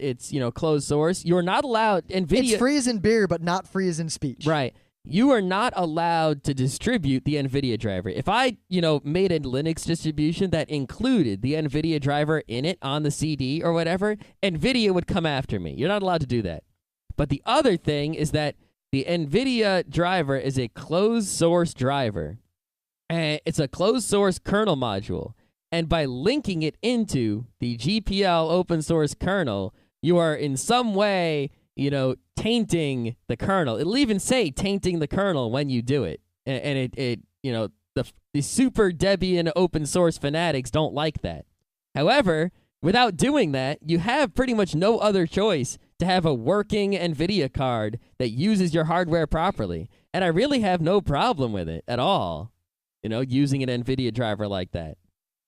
closed source, you're not allowed... NVIDIA... It's free as in beer, but not free as in speech. Right. You are not allowed to distribute the NVIDIA driver. If I, made a Linux distribution that included the NVIDIA driver in it on the CD or whatever, NVIDIA would come after me. You're not allowed to do that. But the other thing is that the NVIDIA driver is a closed source driver. And it's a closed source kernel module. And by linking it into the GPL open source kernel, you are in some way... tainting the kernel. It'll even say tainting the kernel when you do it. And the super Debian open source fanatics don't like that. However, without doing that, you have pretty much no other choice to have a working NVIDIA card that uses your hardware properly. And I really have no problem with it at all, using an NVIDIA driver like that.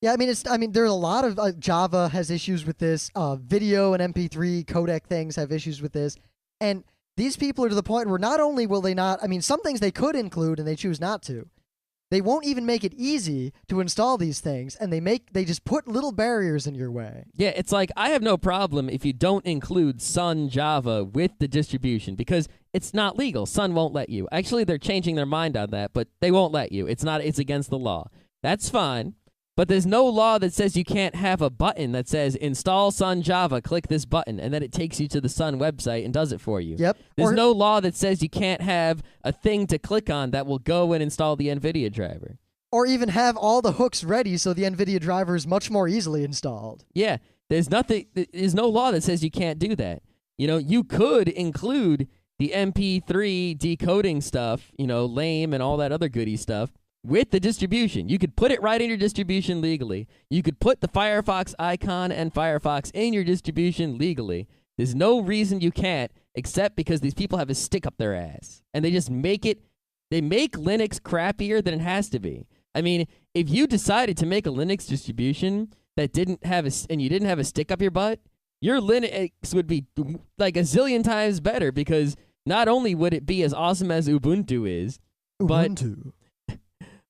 Yeah, there's a lot of Java has issues with this. Video and MP3 codec things have issues with this. And these people are to the point where not only will they not, some things they could include and they choose not to. They won't even make it easy to install these things, and they just put little barriers in your way. Yeah, it's like, I have no problem if you don't include Sun Java with the distribution, because it's not legal. Sun won't let you. Actually, they're changing their mind on that, but they won't let you. It's against the law. That's fine. But there's no law that says you can't have a button that says install Sun Java, click this button, and then it takes you to the Sun website and does it for you. Yep. There's no law that says you can't have a thing to click on that will go and install the NVIDIA driver. Or even have all the hooks ready so the NVIDIA driver is much more easily installed. Yeah. There's no law that says you can't do that. You could include the MP3 decoding stuff, lame and all that other goody stuff, with the distribution. You could put it right in your distribution legally. You could put the Firefox icon and Firefox in your distribution legally. There's no reason you can't, except because these people have a stick up their ass. And they just make Linux crappier than it has to be. If you decided to make a Linux distribution that didn't have and you didn't have a stick up your butt, your Linux would be like a zillion times better, because not only would it be as awesome as Ubuntu is,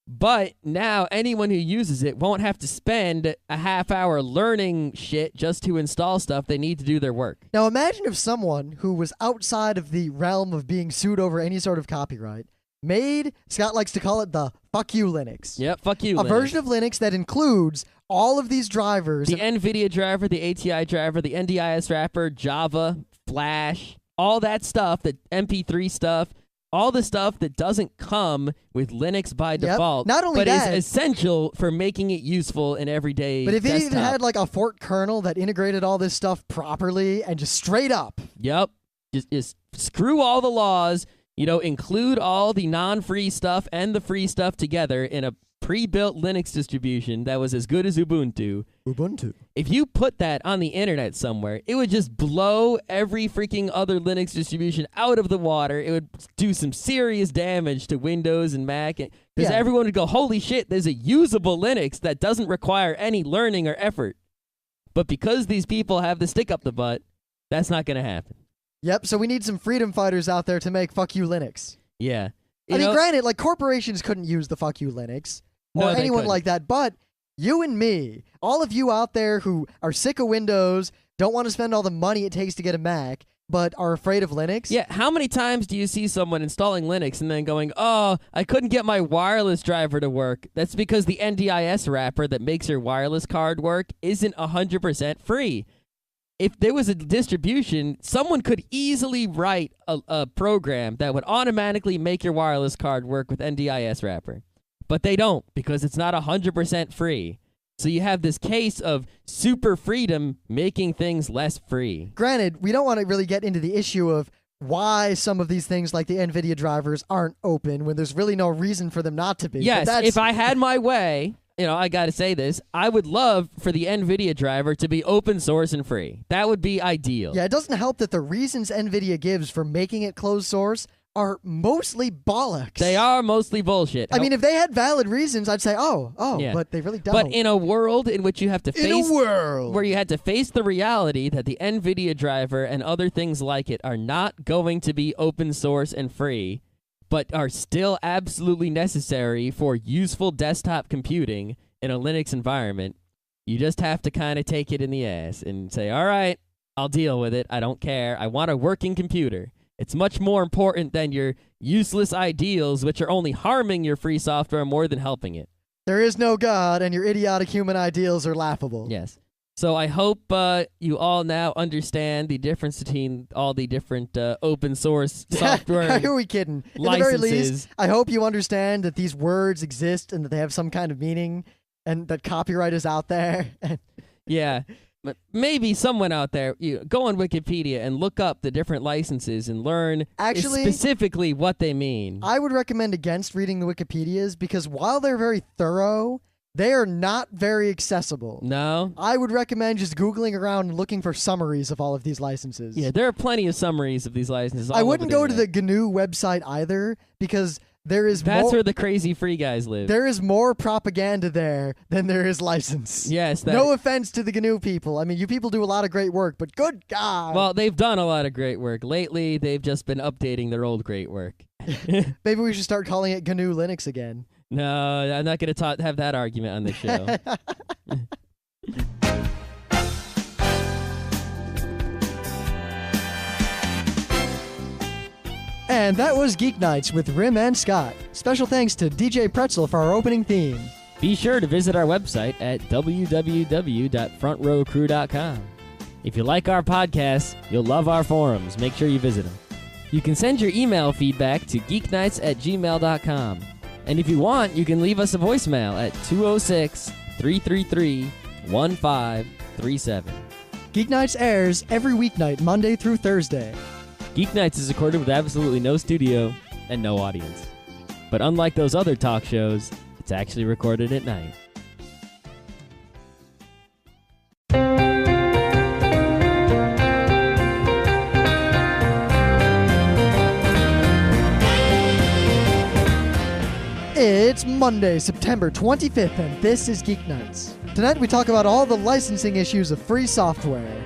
but now anyone who uses it won't have to spend a half hour learning shit just to install stuff they need to do their work. Now imagine if someone who was outside of the realm of being sued over any sort of copyright made, Scott likes to call it the fuck you Linux. Yep, fuck you A Linux. version of Linux that includes all of these drivers. The NVIDIA driver, the ATI driver, the NDIS wrapper, Java, Flash, all that stuff, the MP3 stuff, all the stuff that doesn't come with Linux by default, Not only but that, is essential for making it useful in everyday But if it desktop. even had like a fork kernel that integrated all this stuff properly and just straight up. Yep. Just screw all the laws, include all the non-free stuff and the free stuff together in a pre-built Linux distribution that was as good as Ubuntu. If you put that on the internet somewhere, it would just blow every freaking other Linux distribution out of the water. It would do some serious damage to Windows and Mac, because everyone would go, holy shit, there's a usable Linux that doesn't require any learning or effort. But because these people have the stick up the butt, that's not going to happen. Yep, so we need some freedom fighters out there to make fuck you Linux. Yeah. I mean, granted, like corporations couldn't use the fuck you Linux. Or No, they anyone couldn't. like that, but you and me, all of you out there who are sick of Windows, don't want to spend all the money it takes to get a Mac, but are afraid of Linux. Yeah, how many times do you see someone installing Linux and then going, oh, I couldn't get my wireless driver to work? That's because the NDIS wrapper that makes your wireless card work isn't 100% free. If there was a distribution, someone could easily write a program that would automatically make your wireless card work with NDIS wrapper. But they don't, because it's not 100% free. So you have this case of super freedom making things less free. Granted, we don't want to really get into the issue of why some of these things like the NVIDIA drivers aren't open when there's really no reason for them not to be. Yes, if I had my way, I got to say this, I would love for the NVIDIA driver to be open source and free. That would be ideal. Yeah, it doesn't help that the reasons NVIDIA gives for making it closed source are mostly bollocks. They are mostly bullshit. I mean, if they had valid reasons, I'd say, Yeah. but they really don't. But in a world in which you have to face, where you had to face the reality that the NVIDIA driver and other things like it are not going to be open source and free, but are still absolutely necessary for useful desktop computing in a Linux environment, you just have to kind of take it in the ass and say, all right, I'll deal with it. I don't care. I want a working computer. It's much more important than your useless ideals, which are only harming your free software more than helping it. There is no God, and your idiotic human ideals are laughable. Yes. So I hope you all now understand the difference between all the different open source software Who are we kidding? licenses. At the very least, I hope you understand that these words exist and that they have some kind of meaning and that copyright is out there. Yeah. But maybe someone out there, go on Wikipedia and look up the different licenses and learn specifically what they mean. I would recommend against reading the Wikipedias because while they're very thorough, they are not very accessible. No? I would recommend just Googling around and looking for summaries of all of these licenses. Yeah, there are plenty of summaries of these licenses. I wouldn't go to the GNU website either because that's where the crazy free guys live. There is more propaganda there than there is license. Yes. No offense to the GNU people. I mean, you people do a lot of great work, but good God. Well, they've done a lot of great work. Lately, they've just been updating their old great work. Maybe we should start calling it GNU Linux again. No, I'm not going to have that argument on the show. And that was Geeknights with Rim and Scott. Special thanks to DJ Pretzel for our opening theme. Be sure to visit our website at www.frontrowcrew.com. If you like our podcasts, you'll love our forums. Make sure you visit them. You can send your email feedback to geeknights@gmail.com. And if you want, you can leave us a voicemail at 206-333-1537. Geeknights airs every weeknight, Monday through Thursday. Geeknights is recorded with absolutely no studio and no audience. But unlike those other talk shows, it's actually recorded at night. It's Monday, September 25th, and this is Geeknights. Tonight we talk about all the licensing issues of free software.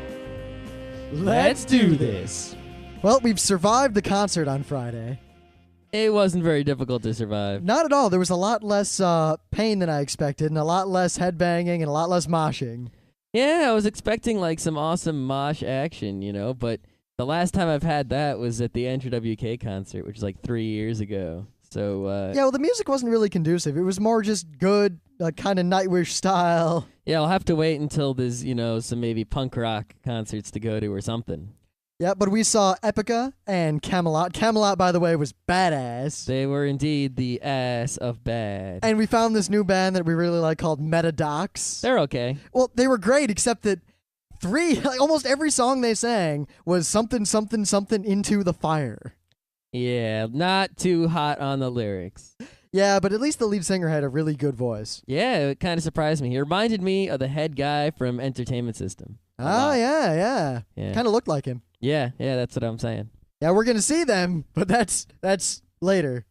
Let's do this. Well, we've survived the concert on Friday. It wasn't very difficult to survive. Not at all. There was a lot less pain than I expected, and a lot less headbanging, and a lot less moshing. Yeah, I was expecting like some awesome mosh action, but the last time I've had that was at the Andrew WK concert, which was like 3 years ago. So yeah, well, the music wasn't really conducive. It was more just good, kind of Nightwish style. Yeah, I'll have to wait until there's, some maybe punk rock concerts to go to or something. Yeah, but we saw Epica and Camelot. Camelot, by the way, was badass. They were indeed the ass of bad. And we found this new band that we really like called Metadox. They're okay. Well, they were great, except that almost every song they sang was something, something, something into the fire. Yeah, not too hot on the lyrics. Yeah, but at least the lead singer had a really good voice. Yeah, it kind of surprised me. He reminded me of the head guy from Entertainment System. Oh, yeah. Kind of looked like him. Yeah, that's what I'm saying. Yeah, we're going to see them, but that's later.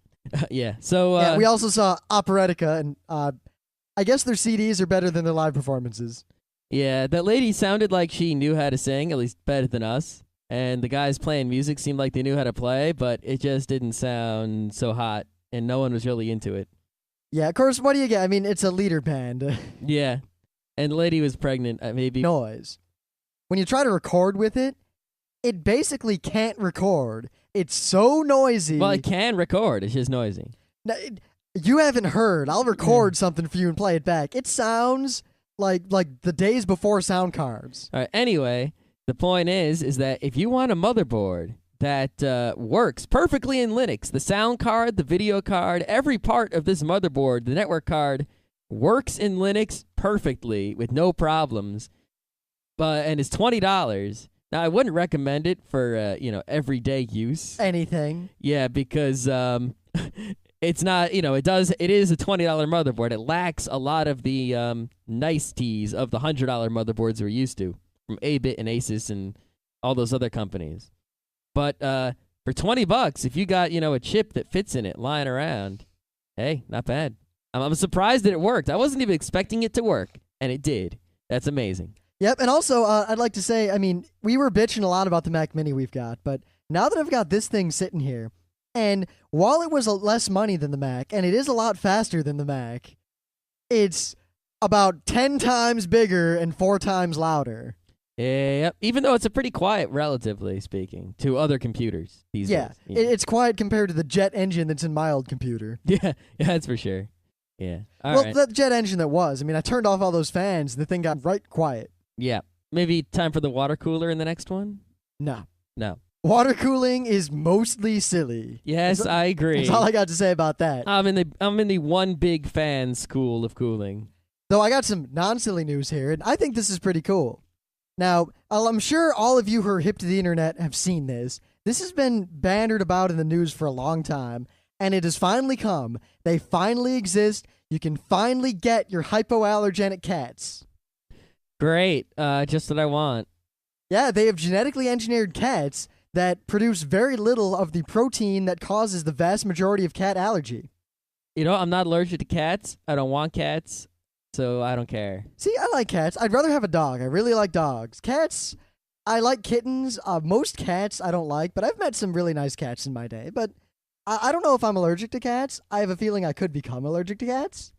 Yeah, so... yeah, we also saw Operatica, and I guess their CDs are better than their live performances. Yeah, that lady sounded like she knew how to sing, at least better than us. And the guys playing music seemed like they knew how to play, but it just didn't sound so hot, and no one was really into it. Yeah, of course, what do you get? I mean, it's a leader band. Yeah, and the lady was pregnant, maybe. Noise. When you try to record with it, it basically can't record. It's so noisy. Well, it can record. It's just noisy. Now, you haven't heard. I'll record something for you and play it back. It sounds like the days before sound cards. All right, anyway, the point is that if you want a motherboard that works perfectly in Linux, the sound card, the video card, every part of this motherboard, the network card, works in Linux perfectly with no problems, and it's $20. Now, I wouldn't recommend it for, everyday use. Anything. Yeah, because it's not, it is a $20 motherboard. It lacks a lot of the niceties of the $100 motherboards we're used to from A-Bit and Asus and all those other companies. But for $20, if you got, a chip that fits in it lying around, hey, not bad. I'm surprised that it worked. I wasn't even expecting it to work, and it did. That's amazing. Yep, and also, I'd like to say, I mean, we were bitching a lot about the Mac Mini we've got, but now that I've got this thing sitting here, and while it was less money than the Mac, and it is a lot faster than the Mac, it's about 10 times bigger and 4 times louder. Yep, even though it's a pretty quiet, relatively speaking, to other computers these days. Yeah, it's quiet compared to the jet engine that's in my old computer. Yeah, that's for sure. Yeah. Well, the jet engine that was. I mean, I turned off all those fans, and the thing got right quiet. Yeah. Maybe time for the water cooler in the next one? No. Water cooling is mostly silly. Yes, I agree. That's all I got to say about that. I'm in the one big fan school of cooling. Though I got some non-silly news here, and I think this is pretty cool. Now, I'm sure all of you who are hip to the internet have seen this. This has been bandied about in the news for a long time, and it has finally come. They finally exist. You can finally get your hypoallergenic cats. Great. Just what I want. Yeah, they have genetically engineered cats that produce very little of the protein that causes the vast majority of cat allergy. I'm not allergic to cats. I don't want cats, so I don't care. See, I like cats. I'd rather have a dog. I really like dogs. Cats, I like kittens. Most cats I don't like, but I've met some really nice cats in my day. But I don't know if I'm allergic to cats. I have a feeling I could become allergic to cats.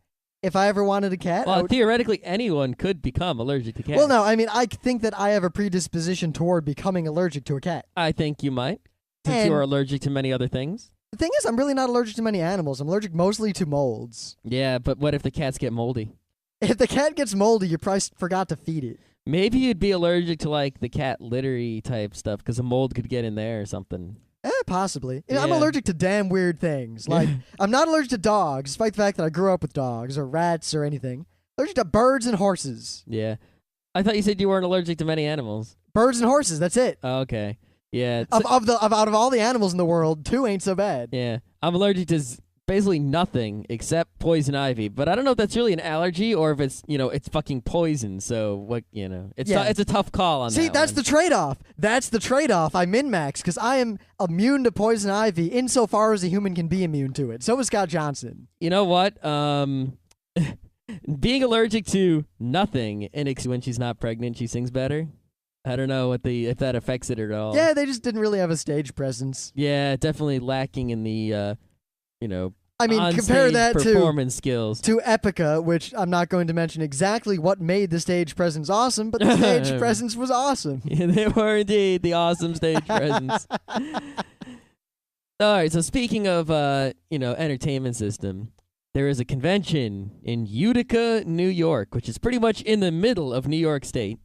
If I ever wanted a cat, well, theoretically, anyone could become allergic to cats. Well, no, I mean, I think that I have a predisposition toward becoming allergic to a cat. I think you might, since you are allergic to many other things. The thing is, I'm really not allergic to many animals. I'm allergic mostly to molds. Yeah, but what if the cats get moldy? If the cat gets moldy, you probably forgot to feed it. Maybe you'd be allergic to, like, the cat littery type stuff, because a mold could get in there or something. Possibly. I'm allergic to damn weird things. Like, I'm not allergic to dogs, despite the fact that I grew up with dogs or rats or anything. Allergic to birds and horses. Yeah. I thought you said you weren't allergic to many animals. Birds and horses, that's it. Oh, okay. Yeah. Out of all the animals in the world, 2 ain't so bad. Yeah. I'm allergic to basically nothing except poison ivy. But I don't know if that's really an allergy or if it's, it's fucking poison. So, it's a tough call on that. See, that's the trade-off. That's the trade-off. I min-max because I am immune to poison ivy insofar as a human can be immune to it. So is Scott Johnson. You know what? Being allergic to nothing, and when she's not pregnant, she sings better. I don't know if that affects it at all. Yeah, they just didn't really have a stage presence. Yeah, definitely lacking in the, I mean, on-stage compare that performance skills. to Epica, which I'm not going to mention exactly what made the stage presence awesome, but the stage presence was awesome. Yeah, they were indeed the awesome stage presence. All right, so speaking of, entertainment system, there is a convention in Utica, New York, which is pretty much in the middle of New York State,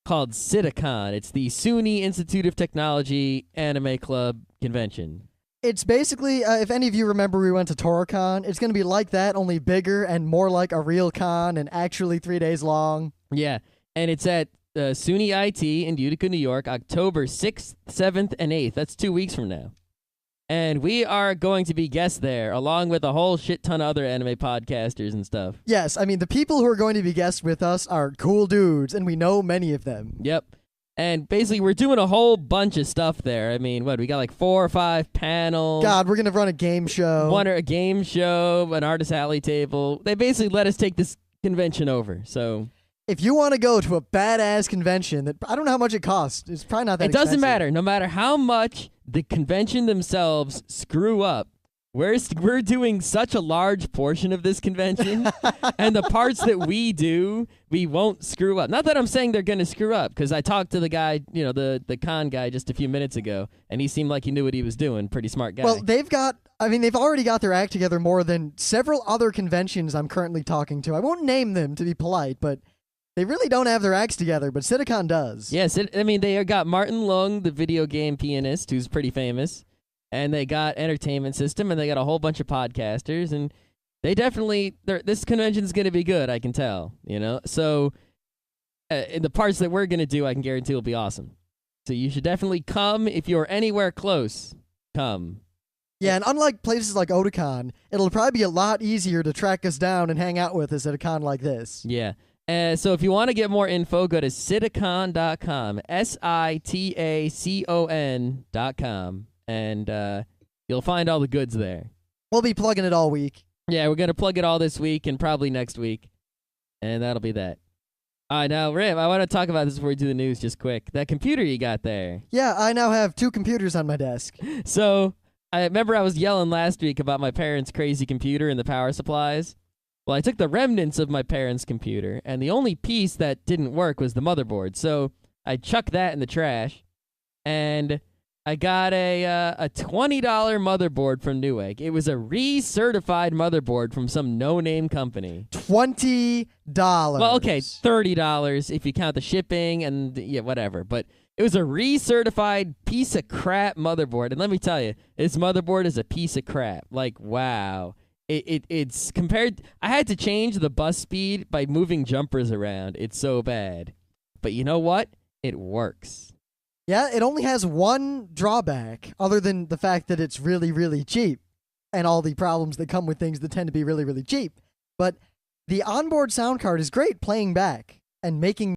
called CitaCon. It's the SUNY Institute of Technology Anime Club convention. It's basically, if any of you remember we went to TorahCon, it's going to be like that, only bigger and more like a real con and actually 3 days long. Yeah, and it's at SUNY IT in Utica, New York, October 6th, 7th, and 8th. That's 2 weeks from now. And we are going to be guests there, along with a whole shit ton of other anime podcasters and stuff. Yes, I mean, the people who are going to be guests with us are cool dudes, and we know many of them. Yep. And basically, we're doing a whole bunch of stuff there. I mean, we got like 4 or 5 panels. God, we're going to run a game show. A game show, an artist alley table. They basically let us take this convention over, so... If you want to go to a badass convention, that I don't know how much it costs. It's probably not that expensive. It doesn't matter. No matter how much the convention themselves screw up, we're doing such a large portion of this convention, and the parts that we do, we won't screw up. Not that I'm saying they're going to screw up, because I talked to the guy, the con guy just a few minutes ago, and he seemed like he knew what he was doing. Pretty smart guy. Well, they've already got their act together more than several other conventions I'm currently talking to. I won't name them to be polite, but... They really don't have their acts together, but CitaCon does. Yes, they got Martin Lung, the video game pianist, who's pretty famous, and they got Entertainment System, and they got a whole bunch of podcasters, and they definitely, this convention's going to be good, I can tell, So, in the parts that we're going to do, I can guarantee will be awesome. So you should definitely come. If you're anywhere close, come. Yeah, and unlike places like Otakon, it'll probably be a lot easier to track us down and hang out with us at a con like this. Yeah. So if you want to get more info, go to Citacon.com, SITACON.com, and you'll find all the goods there. We'll be plugging it all week. Yeah, we're going to plug it all this week and probably next week, and that'll be that. All right, now, Rim, I want to talk about this before we do the news just quick. That computer you got there. Yeah, I now have 2 computers on my desk. So, I remember I was yelling last week about my parents' crazy computer and the power supplies. Well, I took the remnants of my parents' computer, and the only piece that didn't work was the motherboard. So I chucked that in the trash, and I got a $20 motherboard from Newegg. It was a recertified motherboard from some no-name company. $20. Well, okay, $30 if you count the shipping and whatever. But it was a recertified piece of crap motherboard, and let me tell you, this motherboard is a piece of crap. Like, wow. It's compared. I had to change the bus speed by moving jumpers around. It's so bad. But you know what? It works. Yeah, it only has one drawback, other than the fact that it's really, really cheap, and all the problems that come with things that tend to be really, really cheap. But the onboard sound card is great playing back and making